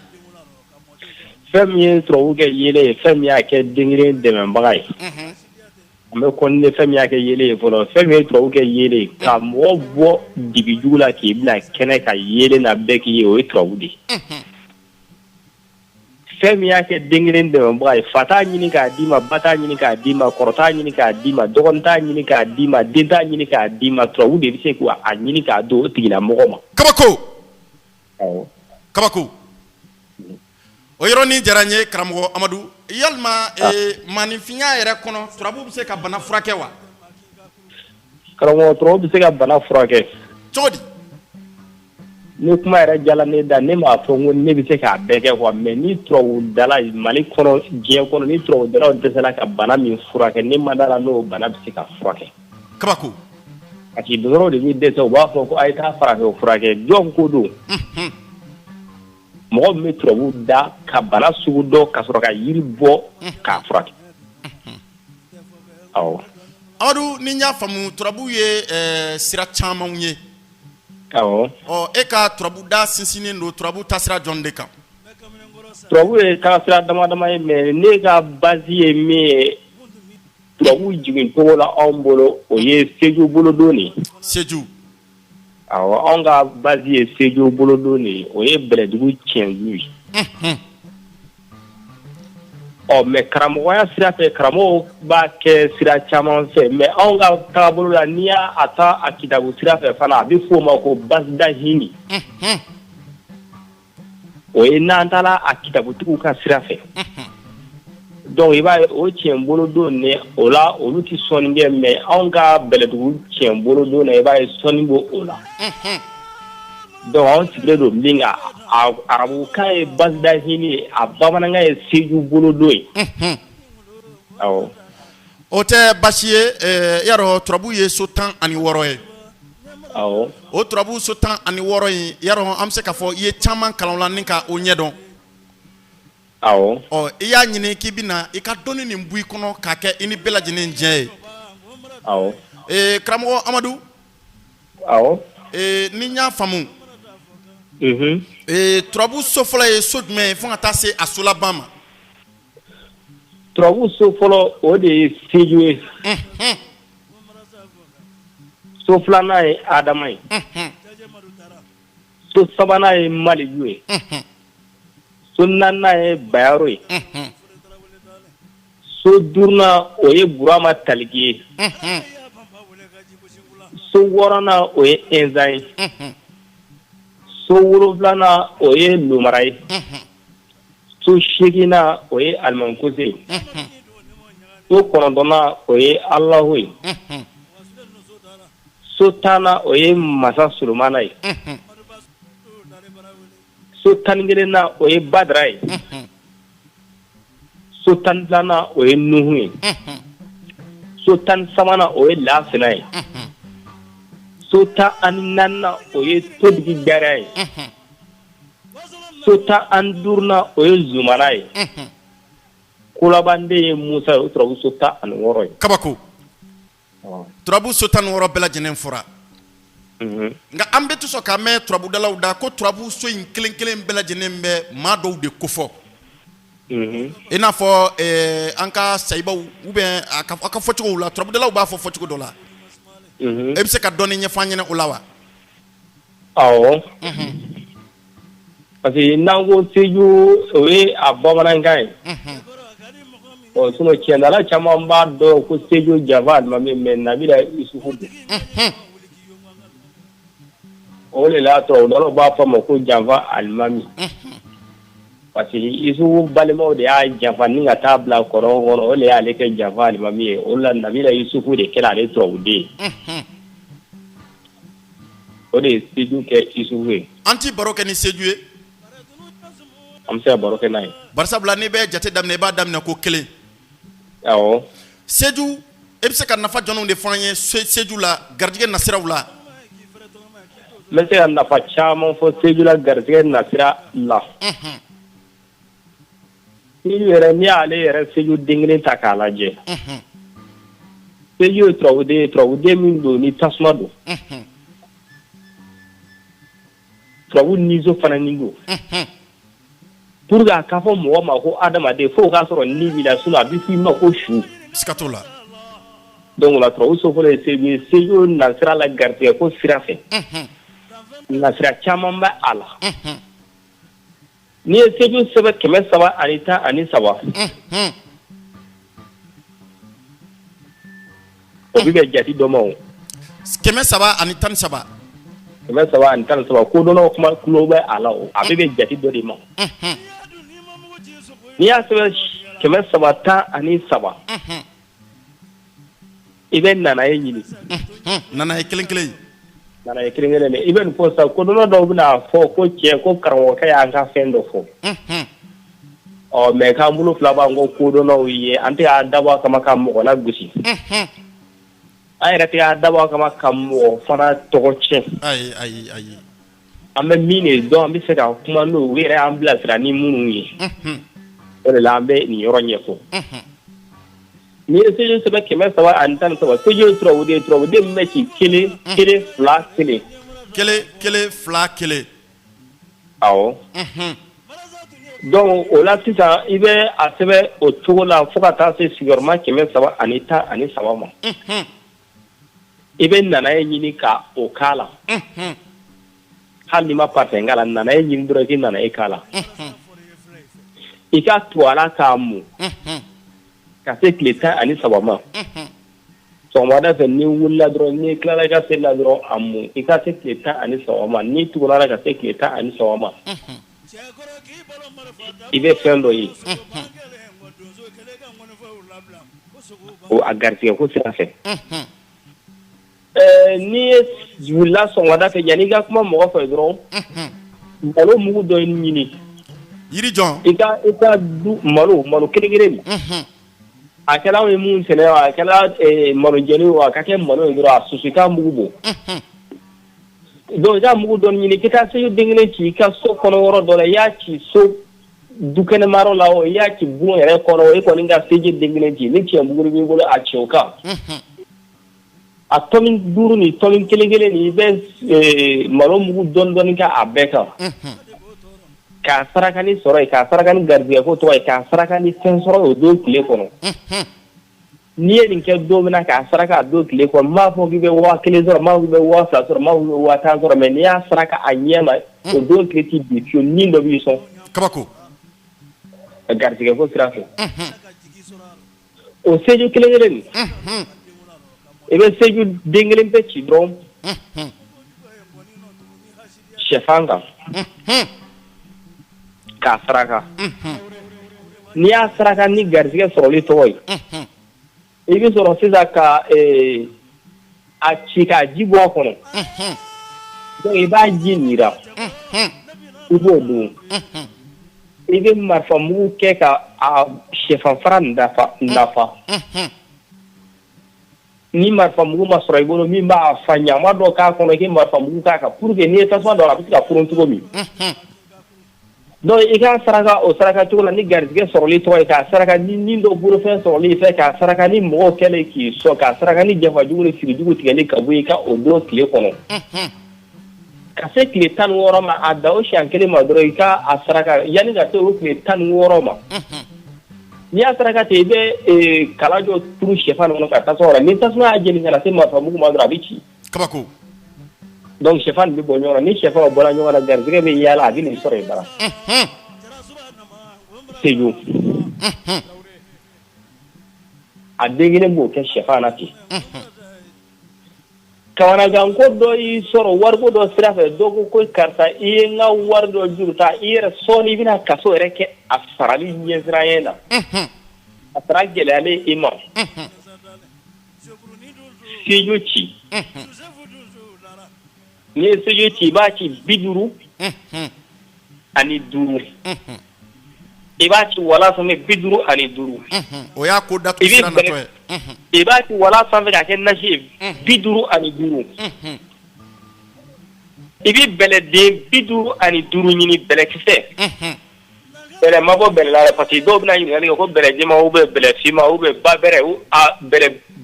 fɛn min ye turabu kɛ yeelen ye fɛn min y'a kɛ den kelen dɛmɛbaga ye me konne fami yake yele folo fami tro ke yele ka mo bo dibijula ki bla kene ka yele na beki o tro di fami yake dingren de mo ay fata nyini ka dima bata nyini ka dima korota nyini ka dima dogonta nyini ka dima denta nyini ka dima tro di bi se ko a nyini ka do tigina mo ma kabako o yoroni jaranye kramo Amadou yalma manifinya yere kono turabu bi se ka bana furake wa kramo tro bi se ka bana furake chodi ni kuma yɛrɛ jala ne da ne m'a fɔ ko ne bɛ se k'a bɛɛ kɛ quoi mais ni turabu dala Mali kɔnɔ diɲɛ kɔnɔ ni turabu dala dɛsɛla ka bana min furakɛ ne ma dala n'o bana bɛ se ka furakɛ kabako parce que dɔgɔtɔrɔw de bɛ dɛsɛ u b'a fɔ ko a ye taa farafɛ o furakɛ jɔn ko don mɔgɔ min bɛ turabu da ka bana sugu dɔ ka sɔrɔ ka yiri bɔ k'a furakɛ awɔ Amadou ni y'a faamu turabu ye sira camanw ye awɔ e ka turabu da sinsinin do turabu tasira jɔn de kan turabu ye taasira dama dama ye mais ne ka base ye min ye turabu jigin cogo la anw bolo o ye Sédhiou bolodon de Sédhiou awɔ anw ka base ye Sédhiou bolodon de o ye Bɛlɛdugu Tiɲɛzu ye mais karamɔgɔya sira fɛ karamɔgɔw b'a kɛ sira caman fɛ mais anw ka taabolo la n'i y'a ta a kitabu sira fɛ fana a bɛ f'o ma ko basida hini o ye n'an taara a kitabutigiw ka sira fɛ donc i b'a ye o tiɲɛ bolodon ne o la olu tɛ sɔnni kɛ mais anw ka Bɛlɛdugu tiɲɛ bolodon na i b'a ye sɔnni b'o o la donc anw sigilen don min kan arabukan ye basida hini ye a bamanankan ye Sédhiou bolodon ye awɔ o tɛ basi ye yarɔ turabu ye so 16 ye awɔ o turabu so 16 in yarɔ an bɛ se k'a fɔ i ye caman kalan la ni ka o ɲɛdɔn awɔ i y'a ɲini k'i bɛna i ka dɔnni nin bɔ i kɔnɔ k'a kɛ i ni bɛɛ lajɛlen diɲɛ ye awɔ karamɔgɔ Amadou awɔ ni n y'a faamu turabu so fɔlɔ ye so jumɛn ye fo ka taa se a so laban ma turabu so fɔlɔ o de ye Sédhiou ye so filanan ye Adama ye so sabanan ye Maliyu ye so naaninan ye Bayero ye so duurunan o ye Burama Taligi ye so wɔɔrɔnan o ye Ɛnzan ye so wolonfilanan o ye Lomara ye so seeginan o ye Alimankose ye so kɔnɔntɔnnan o ye Alahu ye so tannan o ye Masa Solomana ye so 11nan o ye Badara ye so 12nan o ye Nuhu ye so 13nan o ye Lasina ye so 14nan o ye Todigi Jara ye so 15nan o ye Zumana ye kulabande ye Musa ye o turabu so 16 ye kabako turabu so 16 bɛɛ lajɛlen fɔra nka an bɛ to sɔn k'a mɛn turabudalaw da ko turabu so in kelen kelen bɛɛ lajɛlen bɛ maa dɔw de kofɔ i n'a fɔ an ka sayibaw ou bien a ka fɔcogow la turabudalaw b'a fɔ fɔcogo dɔ la e bɛ se ka dɔɔni ɲɛfɔ an ɲɛna o la wa awɔ parce que n'an ko Sédhiou o ye a bamanankan ye sinon tiɲɛdala caman b'a dɔn ko Sédhiou Jafa Alimami mais Nabila Isufu don o de la turabudalaw b'a fɔ a ma ko Jafa Alimami parce que Isufu balimaw de y'a janfa ni ka taa bila kɔrɔn kɔnɔ o de y'ale kɛ Jafa Alimami ye o la Nabila Isufu de kɛra ale turabuden ye o de ye Sédhiou kɛ Isufu ye an ti baro kɛ ni Sédhiou ye an bɛ se ka baro kɛ n'a ye barisabula n'i bɛ jate daminɛ i b'a daminɛ ko 1 awɔ Sédhiou e bɛ se ka nafa jɔnw de fɔ an ye Sédhiou la garijɛgɛ nasiraw la n bɛ se ka nafa caman fɔ Sédhiou la garijɛgɛ nasira la Sédhiou yɛrɛ n'i y'ale yɛrɛ Sédhiou den kelen ta k'a lajɛ Sédhiou ye turabuden min don ni tasuma don turabu nizo fana ni don pour que a ka fɔ mɔgɔ ma ko adamaden fo k'a sɔrɔ ni b'i la sinon a bɛ f'i ma ko su siga t'o la donc la trop so fo le sejo na sira la garde ko sira fe na sira caman ba ala ni sejo sebe kɛmɛ saba ani tan ani saba o bi kɛ jati dɔ ma o kɛmɛ saba ani tan saba ko dɔnna kuma kulo bɛ ala o a bɛ kɛ jati dɔ de ma n'i y'a sɛbɛn kɛmɛ saba tan ani saba i bɛ nana ye ɲini nana ye kelen kelen i bɛ nin fɔ sa ko dɔnna dɔw bɛna fɔ ko cɛ ko karamɔgɔkɛ y'an ka fɛn dɔ fɔ mɛ k'an bolo fila b'an ko dɔnnaw ye an tɛ y'a dabɔ a kama ka mɔgɔ la gosi an yɛrɛ tɛ y'a dabɔ a kama ka mɔgɔ fana tɔgɔ tiɲɛ ayi an bɛ min de dɔn an bɛ se ka kuma n'o u yɛrɛ y'an bilasira ni minnu ye o de la an bɛ nin yɔrɔ ɲɛfɔ n'i ye sejo sɛbɛn kɛmɛ saba ani tan ni saba sejo turabu min bɛ ci kelen fila kelen awɔ donc o la sisan i bɛ a sɛbɛn o cogo la fo ka taa se sigiyɔrɔma kɛmɛ saba ani tan ani saba ma i bɛ nanaye ɲini ka o k'a la hali n'i ma parfum k'a la nanaye ɲini dɔrɔn i k'i nanaye k'a la i ka to a la k'a mun ka se tile tan ani saba ma sɔgɔmada fɛ n'i wulila dɔrɔn n'i tilala i ka seli la dɔrɔn a mun i ka se tile tan ani saba ma n'i tugura la ka se tile tan ani saba ma i bɛ fɛn dɔ ye o a garisɛgɛ ko sira fɛ n'i ye wulila sɔgɔmada fɛ yanni i ka kuma mɔgɔ fɛ dɔrɔn malo mugu dɔ ɲini yirijɔn i ka du malo kelen a kɛra anw ye mun sɛnɛ a kɛra malo jɛni o a ka kɛ malo ye dɔrɔn a susu i k'a mugu bɔ donc i ka mugu dɔ ɲini i ka sejo den kelen ci i ka so kɔnɔ yɔrɔ dɔ la i y'a ci so dukɛnɛmayɔrɔ la o i y'a ci bon yɛrɛ kɔnɔ o i kɔni ka sejo den kelen ci ni tiɲɛ buguri b'i bolo a ci o kan a tɔni 5 ni tɔni kelen ni i bɛ malo mugu dɔɔni kɛ a bɛɛ kan k'a saraka ni sɔrɔ ye k'a saraka ni garijɛgɛ ko tɔgɔ ye k'a saraka ni fɛn sɔrɔ o don tile kɔnɔ n'i ye nin kɛ don min na k'a saraka a don tile kɔnɔ n b'a fɔ k'i bɛ 1000 sɔrɔ n b'a fɔ k'i bɛ 2000 sɔrɔ n b'a fɔ k'i bɛ 5000 sɔrɔ mɛ n'i y'a saraka a ɲɛ ma o don tile t'i bi fiyewu ni dɔ b'i sɔn kabako garijɛgɛ ko sira fɛ o seju kelen nin i bɛ seju den kelen bɛɛ ci dɔrɔn sɛfan kan k'a saraka n'i y'a saraka ni garijɛgɛ sɔrɔli tɔgɔ ye i bɛ sɔrɔ sisan ka a ci k'a ji bɔ a kɔnɔ donc i b'a ji nira i b'o dun i bɛ marifa mugu kɛ ka a sɛfan fara nafa ni marifa mugu ma sɔrɔ i bolo min b'a fa ɲama dɔ k'a kɔnɔ i k'i marifa mugu k'a kan pour que n'i ye tasuma don a la a bɛ se ka furun cogo min donc i ka saraka o saraka cogo la ni garijɛgɛ sɔrɔli tɔgɔ ye k'a saraka ni dɔ bolofɛn sɔrɔli fɛ k'a saraka ni mɔgɔw kɛlen k'i sɔn k'a saraka ni janfajugu ni sirijugu tigɛli ka bɔ i ka o don tile kɔnɔ ka se tile 16 ma a da o siɲɛ kelen ma dɔrɔn i ka a saraka yanni ka se o tile 16 ma n'i y'a saraka ten i bɛ kala dɔ turu sɛfan kɔnɔ ka tasuma la ni tasuma y'a jeni ka na se marifa mugu ma dɔrɔn a bɛ ci kabako donc sɛfan bɛ bɔ ɲɔgɔn na ni sɛfan bɔra ɲɔgɔn na garijɛgɛ bɛ yaala a bɛ nin sɔrɔ yen bara sejo a den kelen b'o kɛ sɛfan na ten kamanaganko dɔ y'i sɔrɔ wariko dɔ sira fɛ dɔ ko karisa i ye n ka wari dɔ juru ta i yɛrɛ sɔɔni i bɛna kaso yɛrɛ kɛ a sarali ɲɛsiranɲɛ na a sara gɛlɛyalen i ma sejo ci n'i ye sejo ci i b'a ci 50 ani 5 i b'a ci wala sanfɛ 50 ani 5 o y'a ko datugu sira natɔ ye i b'a ci wala sanfɛ k'a kɛ nasi ye 50 ani 5 i bɛ bɛlɛden 50 ani 5 ɲini bɛlɛkisɛ bɛlɛ ma bɔ bɛlɛ la parce que dɔw bɛna ɲininkali kɛ ko bɛlɛ jɛma ou bien bɛlɛ finma ou bien ba bɛrɛ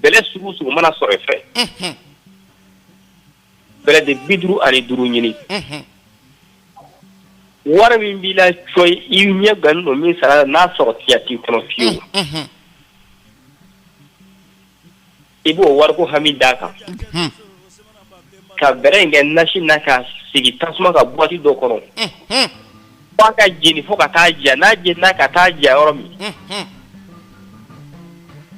bɛlɛ sugu sugu mana sɔrɔ i fɛ bɛlɛ de 50 ani 5 ɲini wari min b'i la cɔ i ɲɛ gannen don min sara n'a sɔrɔ tiya t'i kɔnɔ fiyewu i b'o wariko hami d'a kan ka bɛrɛ in kɛ nasi na ka sigi tasuma ka boîte dɔ kɔnɔ f'a ka jeni fo ka taa ja n'a jenina ka taa ja yɔrɔ min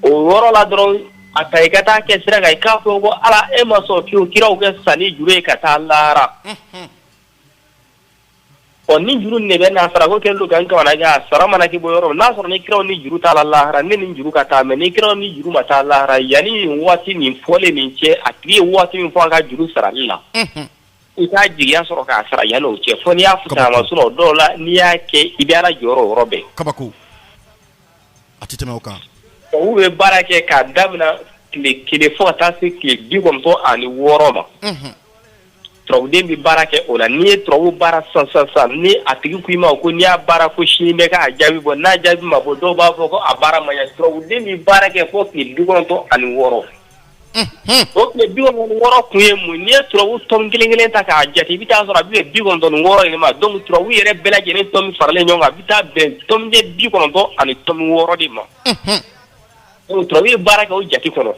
o yɔrɔ la dɔrɔn a ta i ka taa kɛ sira kan i k'a fɔ ko ala e ma sɔn fiyewu kiraw kɛ sanni juru ye ka taa lahara ni juru ne bɛ n'a sara ko kɛlen don ka n kamana kɛ a sara mana kɛ bɔ yɔrɔ min n'a sɔrɔ ni kiraw ni juru t'a la lahara ne ni juru ka taa mɛ ni kiraw ni juru ma taa lahara yanni nin waati nin fɔlen nin cɛ a tigi ye waati min fɔ a ka juru sarali la i k'a jigiya sɔrɔ k'a sara yanni o cɛ fo n'i y'a futa a ma sɔrɔ dɔw la n'i y'a kɛ i bɛ ala jɔyɔrɔ o yɔrɔ bɛɛ. kabako a tɛ tɛmɛ o kan. u bɛ baara kɛ k'a daminɛ tile kelen fo ka taa se tile 96 ma. Turabuden bɛ baara kɛ o la n'i ye turabu baara sisan ni a tigi ko i ma ko n'i y'a baara ko sini bɛ k'a jaabi bɔ n'a jaabi ma bɔ dɔw b'a fɔ ko a baara ma ɲɛ turabuden bɛ baara kɛ fo tile 96 o tile 96 kun ye mun n'i ye turabu tɔmi kelen ta k'a jate i bɛ taa sɔrɔ a bɛ bɛn 96 de ma donc turabu yɛrɛ bɛɛ lajɛlen tɔmi faralen ɲɔgɔn kan a bɛ taa bɛn tɔmiden 96 de ma donc turabu ye baara kɛ o jate kɔnɔ.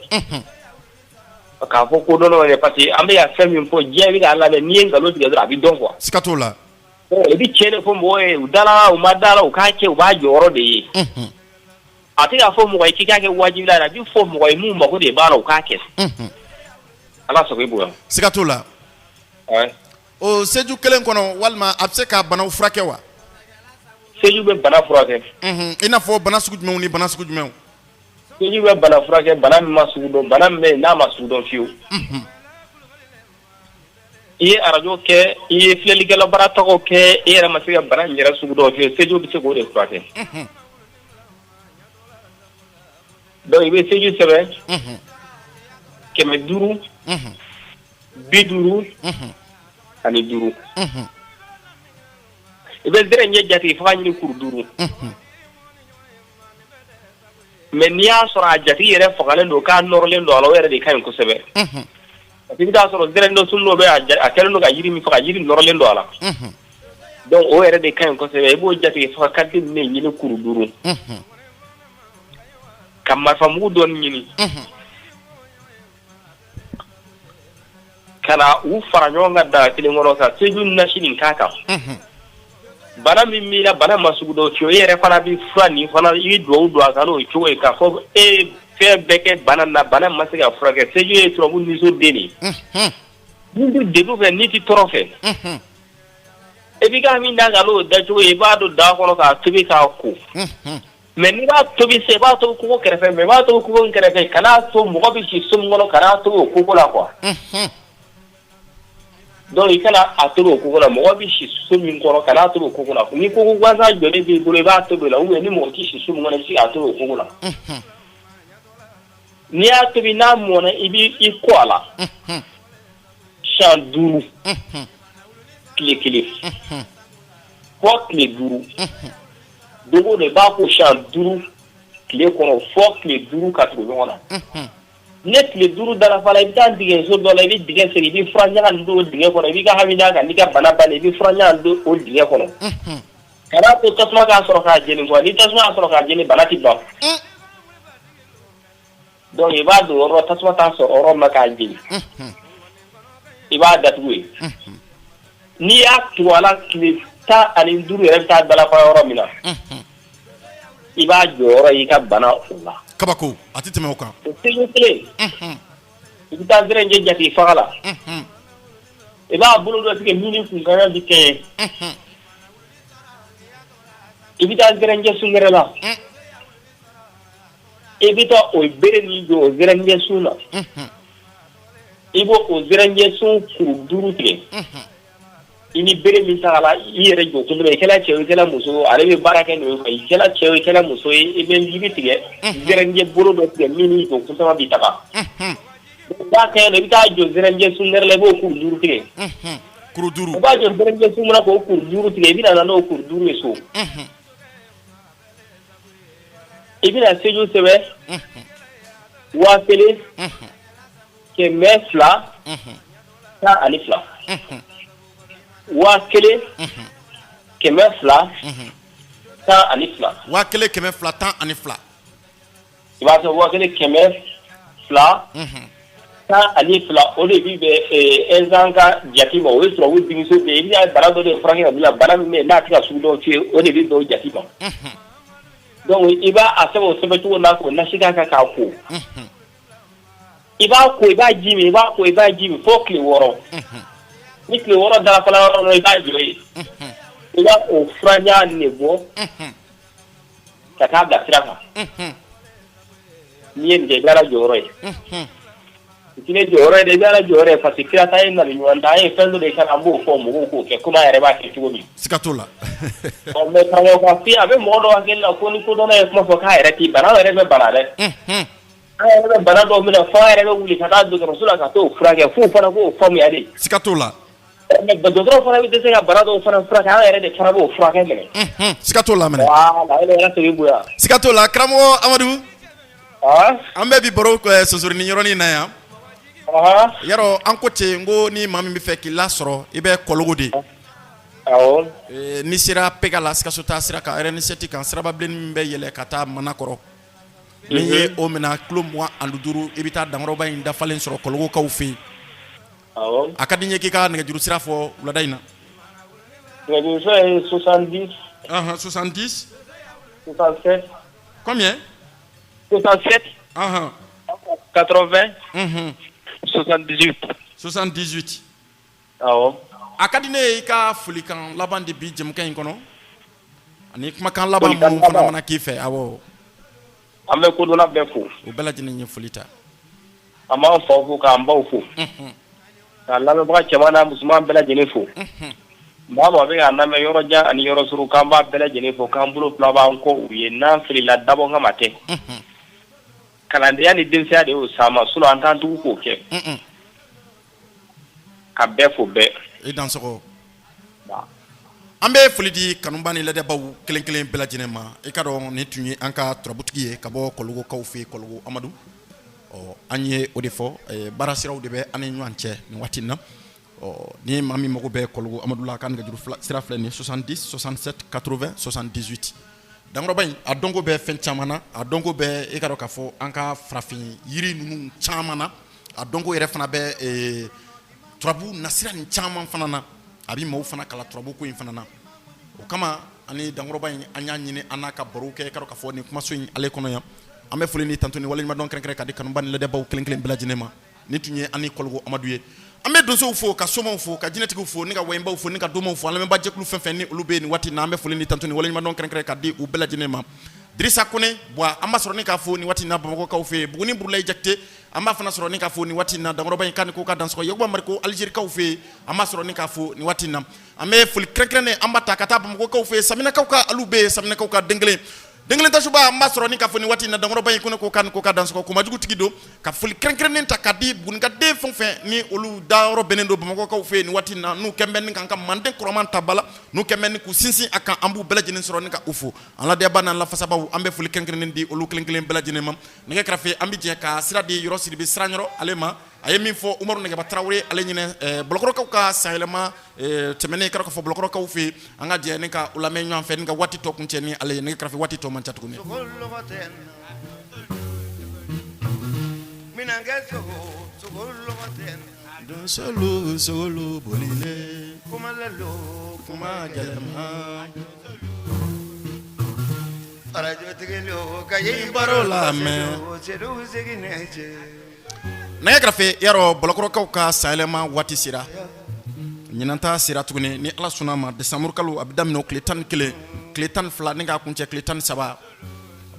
K'a fɔ ko dɔn yɛrɛ parce que an bɛ ka fɛn min fɔ diɲɛ bɛ k'a labɛn n'i ye nkalon tigɛ dɔrɔn a bɛ dɔn quoi. Siga t'o la. I bɛ tiɲɛ de fɔ mɔgɔw ye u dala u ma dala u k'a kɛ u b'a jɔyɔrɔ de ye. A tɛ k'a fɔ mɔgɔ ye k'i k'a kɛ wajibi la a bɛ fɔ mɔgɔ ye mun mago de b'a la u k'a kɛ. Ala sago i bonya. Siga t'o la. O seju kelen kɔnɔ walima a bɛ se ka banaw furakɛ wa? Seju bɛ bana furakɛ. I n'a fɔ bana sugu jumɛnw ni bana sugu jumɛnw? Seju bɛ bana furakɛ bana min ma sugu dɔn bana min bɛ yen n'a ma sugu dɔn fiyewu. I ye arajo kɛ i ye filɛlikɛla baarataw kɛ i yɛrɛ ma se ka bana in yɛrɛ sugu dɔn fiyewu seju bɛ se k'o de furakɛ. Donc i bɛ seju sɛbɛn 500 50 ani 5 i bɛ zɛrɛ ɲɛ jate fo ka ɲini kuru 5 mais n'i y'a sɔrɔ a jatigi yɛrɛ fagalen don k'a nɔrɔlen don a la o yɛrɛ de ka ɲi kosɛbɛ parce que i bɛ taa sɔrɔ zɛrɛn dɔ sun dɔ bɛ a kɛlen don ka yiri min faga yiri nɔrɔlen don a la donc o yɛrɛ de ka ɲi kosɛbɛ i b'o jatigi faga kadi ninnu de ɲini kuru 5 ka marifamugu dɔɔni ɲini ka na u fara ɲɔgɔn kan daga kelen kɔnɔ ka seju nasi nin k'a kan bana min b'i la bana ma sugu dɔn fiyewu e yɛrɛ fana bɛ fura nin fana i bɛ dugawu don a kan n'o cogo ye k'a fɔ e fɛn bɛɛ kɛ bana na bana ma se ka furakɛ seju ye turabu nisɔn den de ye n'i bɛ degun fɛ n'i tɛ tɔɔrɔ fɛ e b'i ka min d'a kan n'o dacogo ye i b'a don daga kɔnɔ k'a tobi k'a ko mais n'i b'a tobi sisan i b'a tobi kogo kɛrɛfɛ mais i b'a tobi kogo in kɛrɛfɛ kan'a to mɔgɔ bɛ si so min kɔnɔ kan'a tobi o kogo la quoi. Donc i kana a tobi o kogo la mɔgɔ bɛ si so min kɔrɔ kana a tobi o kogo la ni kogo gansan jɔlen b'i bolo i b'a tobi o la ou bien ni mɔgɔ tɛ si so min kɔnɔ i bɛ se k'a tobi o kogo la n'i y'a tobi n'a mɔna i b'i kɔ a la siɲɛ 5 tile 1 fɔ tile 5 dogo de b'a ko siɲɛ 5 tile kɔnɔ fɔ tile 5 ka tugu ɲɔgɔn na. Ne tile 5 darafa la i bɛ taa dingɛ so dɔ la i bɛ dingɛ segin i bɛ fura ɲaga don o dingɛ kɔnɔ i b'i ka hami d'a kan n'i ka bana bannen i bɛ fura ɲaga don o dingɛ kɔnɔ kana to tasuma k'a sɔrɔ k'a jeni quoi ni tasuma y'a sɔrɔ k'a jeni bana tɛ ban donc i b'a don yɔrɔ tasuma t'a sɔrɔ yɔrɔ min k'a jeni i b'a datugu yen n'i y'a tugu a la tile 15 yɛrɛ bɛ taa dalafa yɔrɔ min na i b'a jɔ yɔrɔ y'i ka bana o la. Kabako a tɛ tɛmɛ o kan. O seju kelen i bɛ taa zɛrɛnjɛ jate faga la i b'a bolo dɔ tigɛ min ni kunkan bɛ kɛ ye i bɛ taa zɛrɛnjɛ sun wɛrɛ la i bɛ taa o bere min don o zɛrɛnjɛ sun na i b'o o zɛrɛnjɛ sun kuru 5 tigɛ i ni bere min ta la i yɛrɛ jɔ kun dɔrɔn i kɛla cɛ i kɛla muso ale bɛ baara kɛ n'o ye i kɛla cɛ i kɛla muso ye i bɛ tigɛ zɛrɛnjɛ bolo dɔ tigɛ min ni jɔ kun caman b'i taga b'a kɛ i bɛ taa jɔ zɛrɛnjɛ sun wɛrɛ la i b'o kuru 5 tigɛ kuru 5 i b'a jɔ zɛrɛnjɛ sun na k'o kuru 5 tigɛ i bɛ na n'o kuru 5 ye so i bɛ na seju sɛbɛn 1000 200 10 ani 2 1000 200 10 ani 2 1000 200 10 ani 2 i b'a sɔrɔ 1000 200 fila tan ani fila o de bi bɛ an ka jate ma o ye sɔrɔ o denmuso bɛ yen i y'a bana dɔ de furakɛ ka bila bana min bɛ yen n'a tɛ ka sugu dɔw fiyɛ o de bɛ bɛn o jate ma donc i b'a a sɛbɛn o sɛbɛn cogo la k'o nasi k'a kan k'a ko i b'a ko i b'a ji min fo tile 6 ni tile 6 dafala yɔrɔ dɔ i b'a jɔ yen i b'a o furaɲa ne bɔ ka taa bila sira kan n'i ye nin kɛ i b'a la jɔyɔrɔ ye i tɛ jɔyɔrɔ ye dɛ i b'a la jɔyɔrɔ ye parce que kira ta ye nali ɲɔgɔn ta an ye fɛn dɔ de kan an b'o fɔ mɔgɔw k'o kɛ komi an yɛrɛ b'a kɛ cogo min siga t'o la mais karamɔgɔ ka fi a bɛ mɔgɔ dɔ hakili la ko ni kodɔnna ye kuma fɔ k'a yɛrɛ t'i bana yɛrɛ bɛ bana dɛ an yɛrɛ bɛ bana dɔw minɛ fɔ an yɛrɛ bɛ wuli ka taa dɔgɔtɔrɔso la ka t'o furakɛ f'u fana k'o faamuya de siga t'o la mais dɔgɔtɔrɔ fana bɛ dɛsɛ ka bana dɔw fana furakɛ an yɛrɛ de fana b'o furakɛ minɛ siga t'o la minɛ voilà ele yɛrɛ sɛbɛn bonya siga t'o la karamɔgɔ Amadu an bɛɛ bi baro sosorinin yɔrɔnin na yan yarɔ an ko ten ko ni maa min bɛ fɛ k'i lasɔrɔ i bɛ kɔlɔgo de awɔ ni sera pega la Sikaso taa sira kan RN7 kan sirababilennin min bɛ yɛlɛ ka taa Manakɔrɔ ni ye o minɛ kilo 25 i bɛ taa Dankɔrɔba in dafalen sɔrɔ kɔlɔgokaw fɛ yen awɔ a ka di n ye k'i ka nɛgɛjuru sira fɔ wulada in na nɛgɛjuru sira ye 70 70 67 combien 67 80 78 awɔ a ka di ne ye i ka folikan laban de bi jɛmukan in kɔnɔ ani kumakan laban minnu fana mana k'i fɛ awɔ an bɛ kodɔnna bɛɛ fo o bɛɛ lajɛlen ye foli ta an b'an faw fo k'an baw fo k'a lamɛnbaga cɛman n'a musoman bɛɛ lajɛlen fo maa maa bɛ k'an lamɛn yɔrɔ jan ani yɔrɔ suru k'an b'a bɛɛ lajɛlen fo k'an bolo fila b'an kɔ u ye n'an filila dabɔ kama tɛ kalandenya ni denmisɛnya de y'o s'an ma sinon an t'an tugu k'o kɛ ka bɛɛ fo bɛɛ i dansɔgɔ an bɛ foli di kanuba ni ladɛbaw kelen kelen bɛɛ lajɛlen ma i ka dɔn nin tun ye an ka turabutigi ye ka bɔ kɔlɔgokaw fɛ kɔlɔgo Amadu an ye o de fɔ baara siraw de bɛ an ni ɲɔgɔn cɛ nin waati in na ni maa min mago bɛ kɔlɔgo Amadu la a ka nɛgɛjuru sira filɛ nin 70 67 80 78 Dankɔrɔba in a dɔnko bɛ fɛn caman na a dɔnko bɛ i ka dɔn k'a fɔ an ka farafin yiri ninnu caman na a dɔnko yɛrɛ fana bɛ turabu nasira nin caman fana na a bɛ maaw fana kala turabu ko in fana na o kama ani Dankɔrɔba in an y'a ɲini an n'a ka baro kɛ i ka dɔn k'a fɔ nin kumaso in ale kɔnɔ yan an bɛ foli ni tanto ni waleɲumandɔn kɛrɛnkɛrɛn ka di kanuba ni ladɛbaw kelen kelen bɛɛ lajɛlen ma ni tun ye an ni kɔlɔgo Amadu ye an bɛ donsow fo ka somaw fo ka jinɛtigiw fo ni ka wayinbaw fo ni ka domaw fo an lamɛnba jɛkulu fɛn fɛn ni olu bɛ nin waati in na an bɛ foli ni tanto ni waleɲumandɔn kɛrɛnkɛrɛn ka di u bɛɛ lajɛlen ma Dirisa Kone Bois an b'a sɔrɔ ni k'a fo nin waati in na Bamakɔkaw fɛ yen Buguni Burulayi Jakite an b'a fana sɔrɔ ni k'a fo nin waati in na Dankɔrɔba in kan ni ko ka dansɔgɔ Yakuba Mariko Alizerikaw fɛ yen an b'a sɔrɔ ni k'a fo nin waati in na an bɛ foli kɛrɛnkɛrɛnnen an b'a ta ka taa Bamakɔkaw fɛ yen Saminakaw ka alu bɛ yen Saminakaw ka den kelen Tasuba an b'a sɔrɔ ni k'a fɔ nin waati in na Dankɔrɔba in ko ne ko kan ni ko ka dansɔgɔ Komajugutigi don ka foli kɛrɛnkɛrɛnnen ta ka di Bugunikaden fɛn fɛn ni olu dayɔrɔ bɛnnen don Bamakɔkaw fɛ yen nin waati in na n'u kɛn bɛ ni kan ka Manden kɔrɔman ta bala n'u kɛn bɛ ni k'u sinsin a kan an b'u bɛɛ lajɛlen sɔrɔ ni ka u fo an ladiyaba n'an lafasabaw an bɛ foli kɛrɛnkɛrɛnnen di olu kelen kelen bɛɛ lajɛlen ma nɛgɛ kɛrɛfɛ an bɛ jɛ ka sira di Yɔrɔ Sidibe Siraɲɔrɔ ale ma a ye min fɔ Umaru Nɛgɛba Tarawele ale ɲinɛ Bɔlɔkɔrɔkaw ka sanyɛlɛma tɛmɛnen kɛra k'a fɔ Bɔlɔkɔrɔkaw fɛ yen an ka jɛ ni ka u lamɛn ɲɔgɔn fɛ ni ka waati tɔ kun cɛ ni ale ye nɛgɛ kɛrɛfɛ waati tɔ man ca tuguni Solo bolile kuma gɛlɛma baro la mɛn nɛgɛ kɛrɛfɛ yarɔ Bɔlɔkɔrɔkaw ka sanyɛlɛma waati sera ɲinanta sera tuguni ni Ala sɔnna ma décembre kalo a bɛ daminɛ o tile 11 tile 12 ni k'a kuncɛ tile 13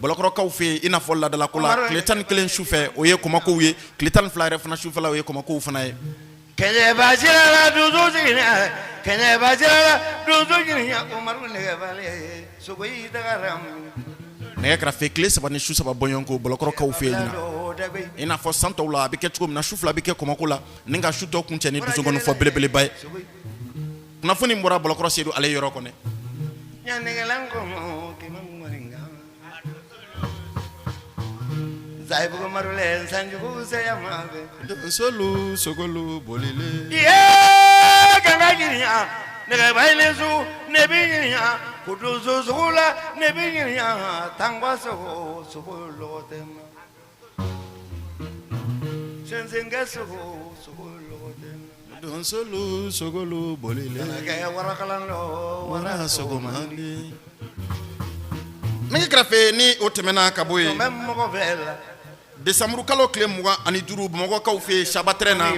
Bɔlɔkɔrɔkaw fɛ yen i n'a fɔ ladalako la tile 11 sufɛ o ye kɔmakow ye tile 12 yɛrɛ fana sufɛla o ye kɔmakow fana ye Kɛɲɛbajira donso jiginna kɛɲɛbajira donso jiginna Umaru Nɛgɛbale sogo yi dagara nɛgɛ kɛrɛfɛ tile 3 ni su 3 bɔɲɔgɔn ko Bɔlɔkɔrɔkaw fɛ yen i n'a fɔ san tɔw la a bɛ kɛ cogo min na su 2 bɛ kɛ kɔmako la ni ka su tɔ kuncɛ ni dusukɔnɔ fɔ belebeleba ye kunnafoni bɔra Bɔlɔkɔrɔ Seydou ale yɔrɔ kɔnɔ Zaibugu marule sanjugu seyamabe solo sogolo bolile ganga giriya nega bailezu nebiya kuduzu zula nebiya tangwa sogo sogolo tema Senzinga sugo logoten. Donsolu sogolu bolile. Kaya warakalando Wara sogomandi. Ngi grafe ni otemena kaboy. Même mo bella. Décembre kalo kile muga ani duru Bamakɔ kaw fe Sabatrena.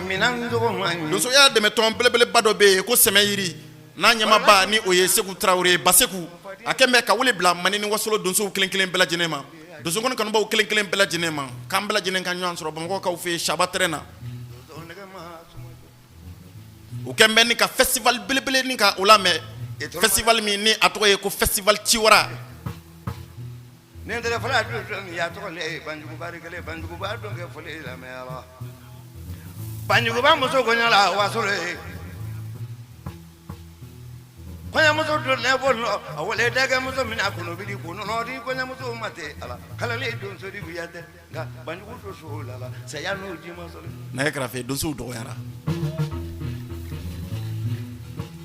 Donso ya dɛmɛ tɔn belebele ba dɔ be yen ko sɛmɛ yiri n'a ɲɛma ba ni o ye Seku Tarawele Baseku a kɛn bɛ ka wele bila Mani ni Wasolo donsow kelen kelen bɛɛ lajɛlen ma donso kɔni kanubaw kelen kelen bɛɛ lajɛlen ma k'an bɛɛ lajɛlen ka ɲɔgɔn sɔrɔ Bamakɔ kaw fe Sabatrena u kɛn bɛ ni ka festival belebele ni ka o lamɛn festival min ni a tɔgɔ ye ko festival Ciwara. Nendele fala dun ya to le banjugu bari kele banjugu ba don ke fole la me ala banjugu ba muso ko nyala wasole ko nya muso do ne bolno awole daga muso min akuno bidi ko no di ko nya muso mate ala kala le don so di biyate ga banjugu to so la se ya no di muso na ekra fe don so do yara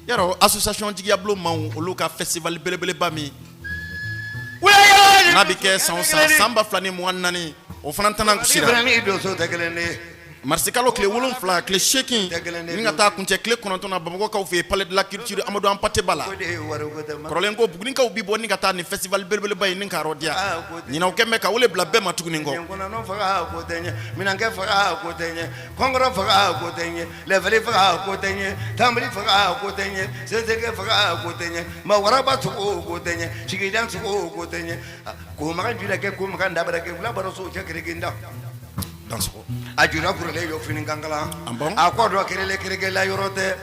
yaro association Jigiya Blo maw olu ka festival belebele ba mi n'a bɛ kɛ san o san san 2024 o fana tɛna kusira marsikalo tile 7 tile 8 ni ka taa kuncɛ tile 9 na Bamakɔ kaw fɛ palais de la culture Amadou Hampâté Bala kɔrɔlen ko Bugunikaw bi bɔ ni ka taa ni festival belebeleba ye ni ka yɔrɔ diya ɲinɛ o kɛn bɛ ka wele bila bɛɛ ma tuguni kɔ minankɛ faga ko tɛ ɲɛ kɔnkɔrɔ faga ko tɛ ɲɛ lɛfɛli faga ko tɛ ɲɛ tanbili faga ko tɛ ɲɛ sɛnsɛnkɛ faga ko tɛ ɲɛ mawaraba sogo ko tɛ ɲɛ sigidan sogo ko tɛ ɲɛ ko makan jula kɛ ko makan dabara kɛ wula baro so cɛ kerekinda dansogo a jura kurele yo fini kankala a ko do kereke la yoro tɛ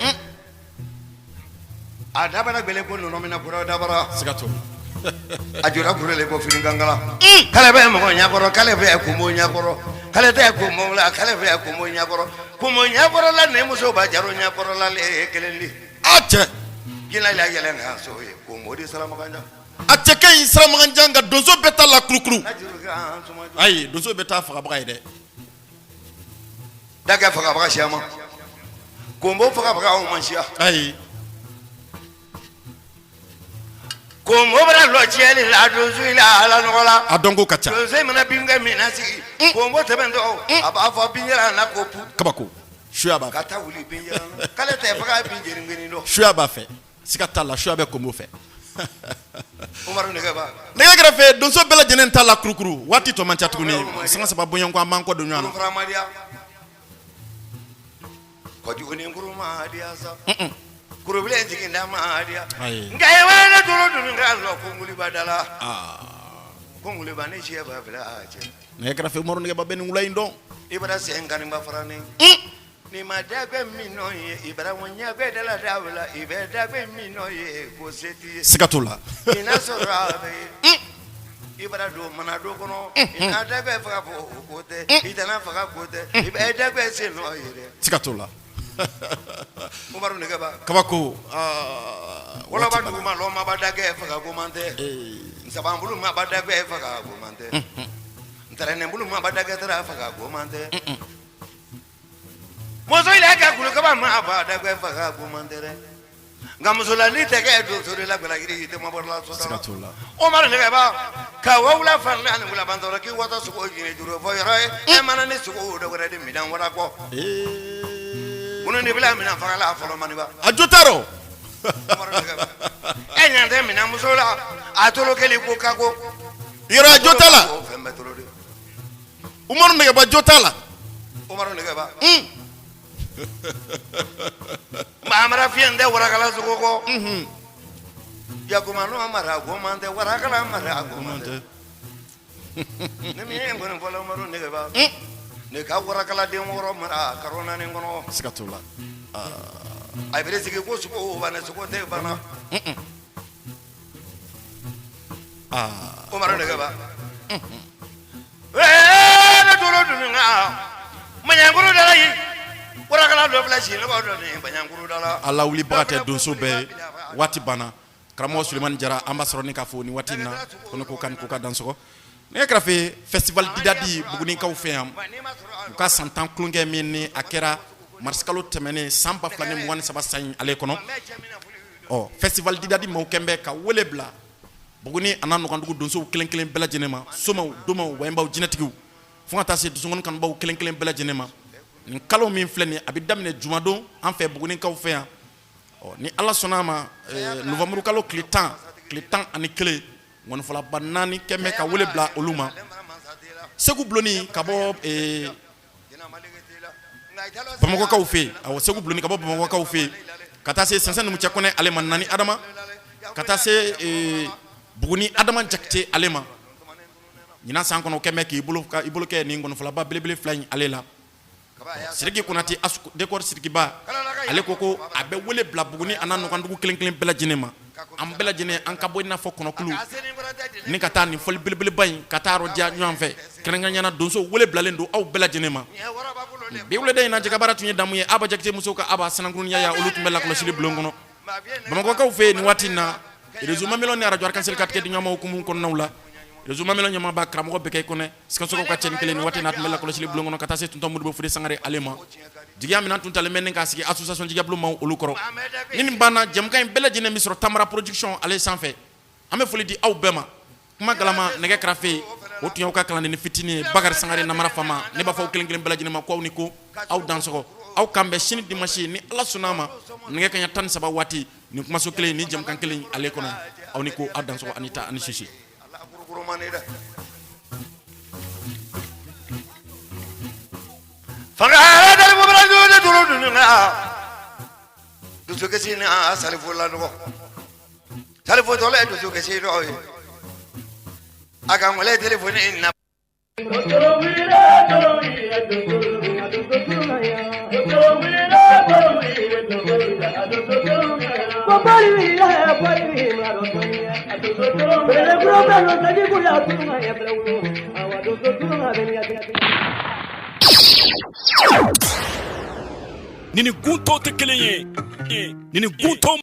a dabara gbele ko nono mina kura dabara sigato a jura kurele ko fini kankala kale be mo nyakoro kale be ko mo nyakoro kale te ko mo la kale be ko mo nyakoro la ne muso ba jaro nyakoro la le keleli ache gina la yelen ha so e ko mo di salama kanja ache kay salama kanja nga donso beta la krukru ay donso beta faga baga ide daga faga baga shama ko mo faga baga o manshia ay ko mo bara lo cheli la donso ila la nola adongo kacha donso mana binga minasi ko mo tebendo aba fa binyara na ko pu kabako shuya ba kata wuli binyara kale te faga binjeri ngeni no shuya ba fe sikata la shuya be ko mo fe Umaru ne ba nega grafe donso bela jenen ta la krukru wati to mancha tuguni sanga sababu yanko amanko do nyana ko juguni nguruma dia sa kurubile jikinda ma dia ngai wala duro duro ngalo ko nguli badala ko nguli bane chia ba bela aje nega grafe umaru nega ba ben ngulay ndo ibara sengani ba farane ni madagwe minoye ibara wonya gwe dala dawla ibedagwe minoye ko seti sikatula ina sorabe ibara do mana do kono ina dagwe faga ko te itana faga ko te ibedagwe sinoye sikatula Umaru ne ba kabako wala ba duguma lo ma badage faga ko mante nsabambulu ma badage faga ko mante ntarene mbulu ma badage tara faga ko mante mozo ile ka kulu ka ba ma ba badage faga ko mante re ngamuzola ni tege do so la bela giri te ma borla so sikatula Umaru ne ba ka wawla fanna ne wala bandora ki wata su ko gine duro fo yoro e manane su ko do gre de midan wara ko uno ne bila mina faga la folo mani ba ajotaro enya de mina musola atolo keli ko kako yoro ajotala umaru nega ba jotala Umaru ne ba mamara fiende wara kala su ko ya ko manu amara go mande wara kala amara go mande ne mi en gono folo Umaru ne ba ne ka wara kala de woro mara karona ne ngono sikatula ay bere sigi ko su ko bana su ko te bana Umaru ne ba na dolo dunga manyanguru dala yi wara kala do flash ne ba do ne manyanguru dala ala wuli bagate donso be wati bana kramo Suleiman Jara ambassadeur ni ka fo ni wati na kono ko kan ko ka danso ne krafe festival didadi buguni kaw feyam ka santan klunge minni akera marskalo temene samba flane mwan saba sañ ale kono festival didadi mo kembe ka welebla buguni ananu kan dugu donso kelen kelen bela jenema soma doma wemba jinatigu fonga tase donso kan baw kelen kelen bela jenema nin kalo min filɛ nin a bɛ daminɛ jumadon an fɛ Bugunikaw fɛ yan ni Ala sɔnna a ma novembre kalo tile 10 ani 1 ŋɔnifɔlaba 4 kɛmɛ ka wele bila olu ma Segu Buloni ka bɔ Bamakɔkaw fɛ yen Segu Buloni ka bɔ Bamakɔkaw fɛ yen ka taa se Sɛnsɛn Numu Cɛkɔnɛ ale ma Nani Adama ka taa se Buguni Adama Jakite ale ma ɲinan san kɔnɔ kɛmɛ k'i bolo kɛ nin ŋɔnifɔlaba belebele 2 in ale la Sidiki Konate Dekɔri Sidikiba ale ko a bɛ wele bila Buguni a n'a nɔgɔndugu kelen bɛɛ lajɛlen ma an bɛɛ lajɛlen an ka bɔ i n'a fɔ kɔnɔkulu ni ka taa nin fɔli belebeleba in ka taa rɔdiya ɲɔgɔn fɛ kɛrɛnkɛrɛnyana donso wele bilalen don aw bɛɛ lajɛlen ma bi weleda in na Jagabara tun ye damu ye Aba Jakite muso ka Aba Sanankuru Yaya olu tun bɛ lakɔlɔsili bulon kɔnɔ Bamakɔkaw fɛ nin waati in na réseau Mamilon ni radio Arc-en-Ciel ka tigɛ di ɲɔgɔn ma hukumu kɔnɔnaw la réseau Mamilon ɲɛmaaba karamɔgɔ bɛɛ kɛ kɔnɛ Sikasokaw ka cɛni kelen nin waati in na tun bɛ lakɔlɔsili bulon kɔnɔ ka taa se tonton Modibo Fode Sangare ale ma jigiya min tun talen bɛ ni k'a sigi association jigiya bulon ma olu kɔrɔ ni nin banna jɛmukan in bɛɛ lajɛlen bɛ sɔrɔ Tamara production ale sanfɛ an bɛ foli di aw bɛɛ ma kuma galama nɛgɛ kɛrɛfɛ o tun y'aw ka kalanden fitinin ye Bakari Sangare Namara Fama ne b'a fɔ aw kelen bɛɛ lajɛlen ma ko aw ni ko aw dansɔgɔ aw kan bɛn sini dimanche ni Ala sɔnna a ma nɛgɛ kanɲɛ 13 waati ni kumaso kelen ni jɛmukan kelen ale kɔnɔ aw ni ko aw dansɔgɔ ani ta ani sisi Fangara dal mo bra do dulu dunga dusu ke sini salifo la do salifo to le dusu ke sini do aka ngole telefoni na Nini gunto te kelen ye nini gunto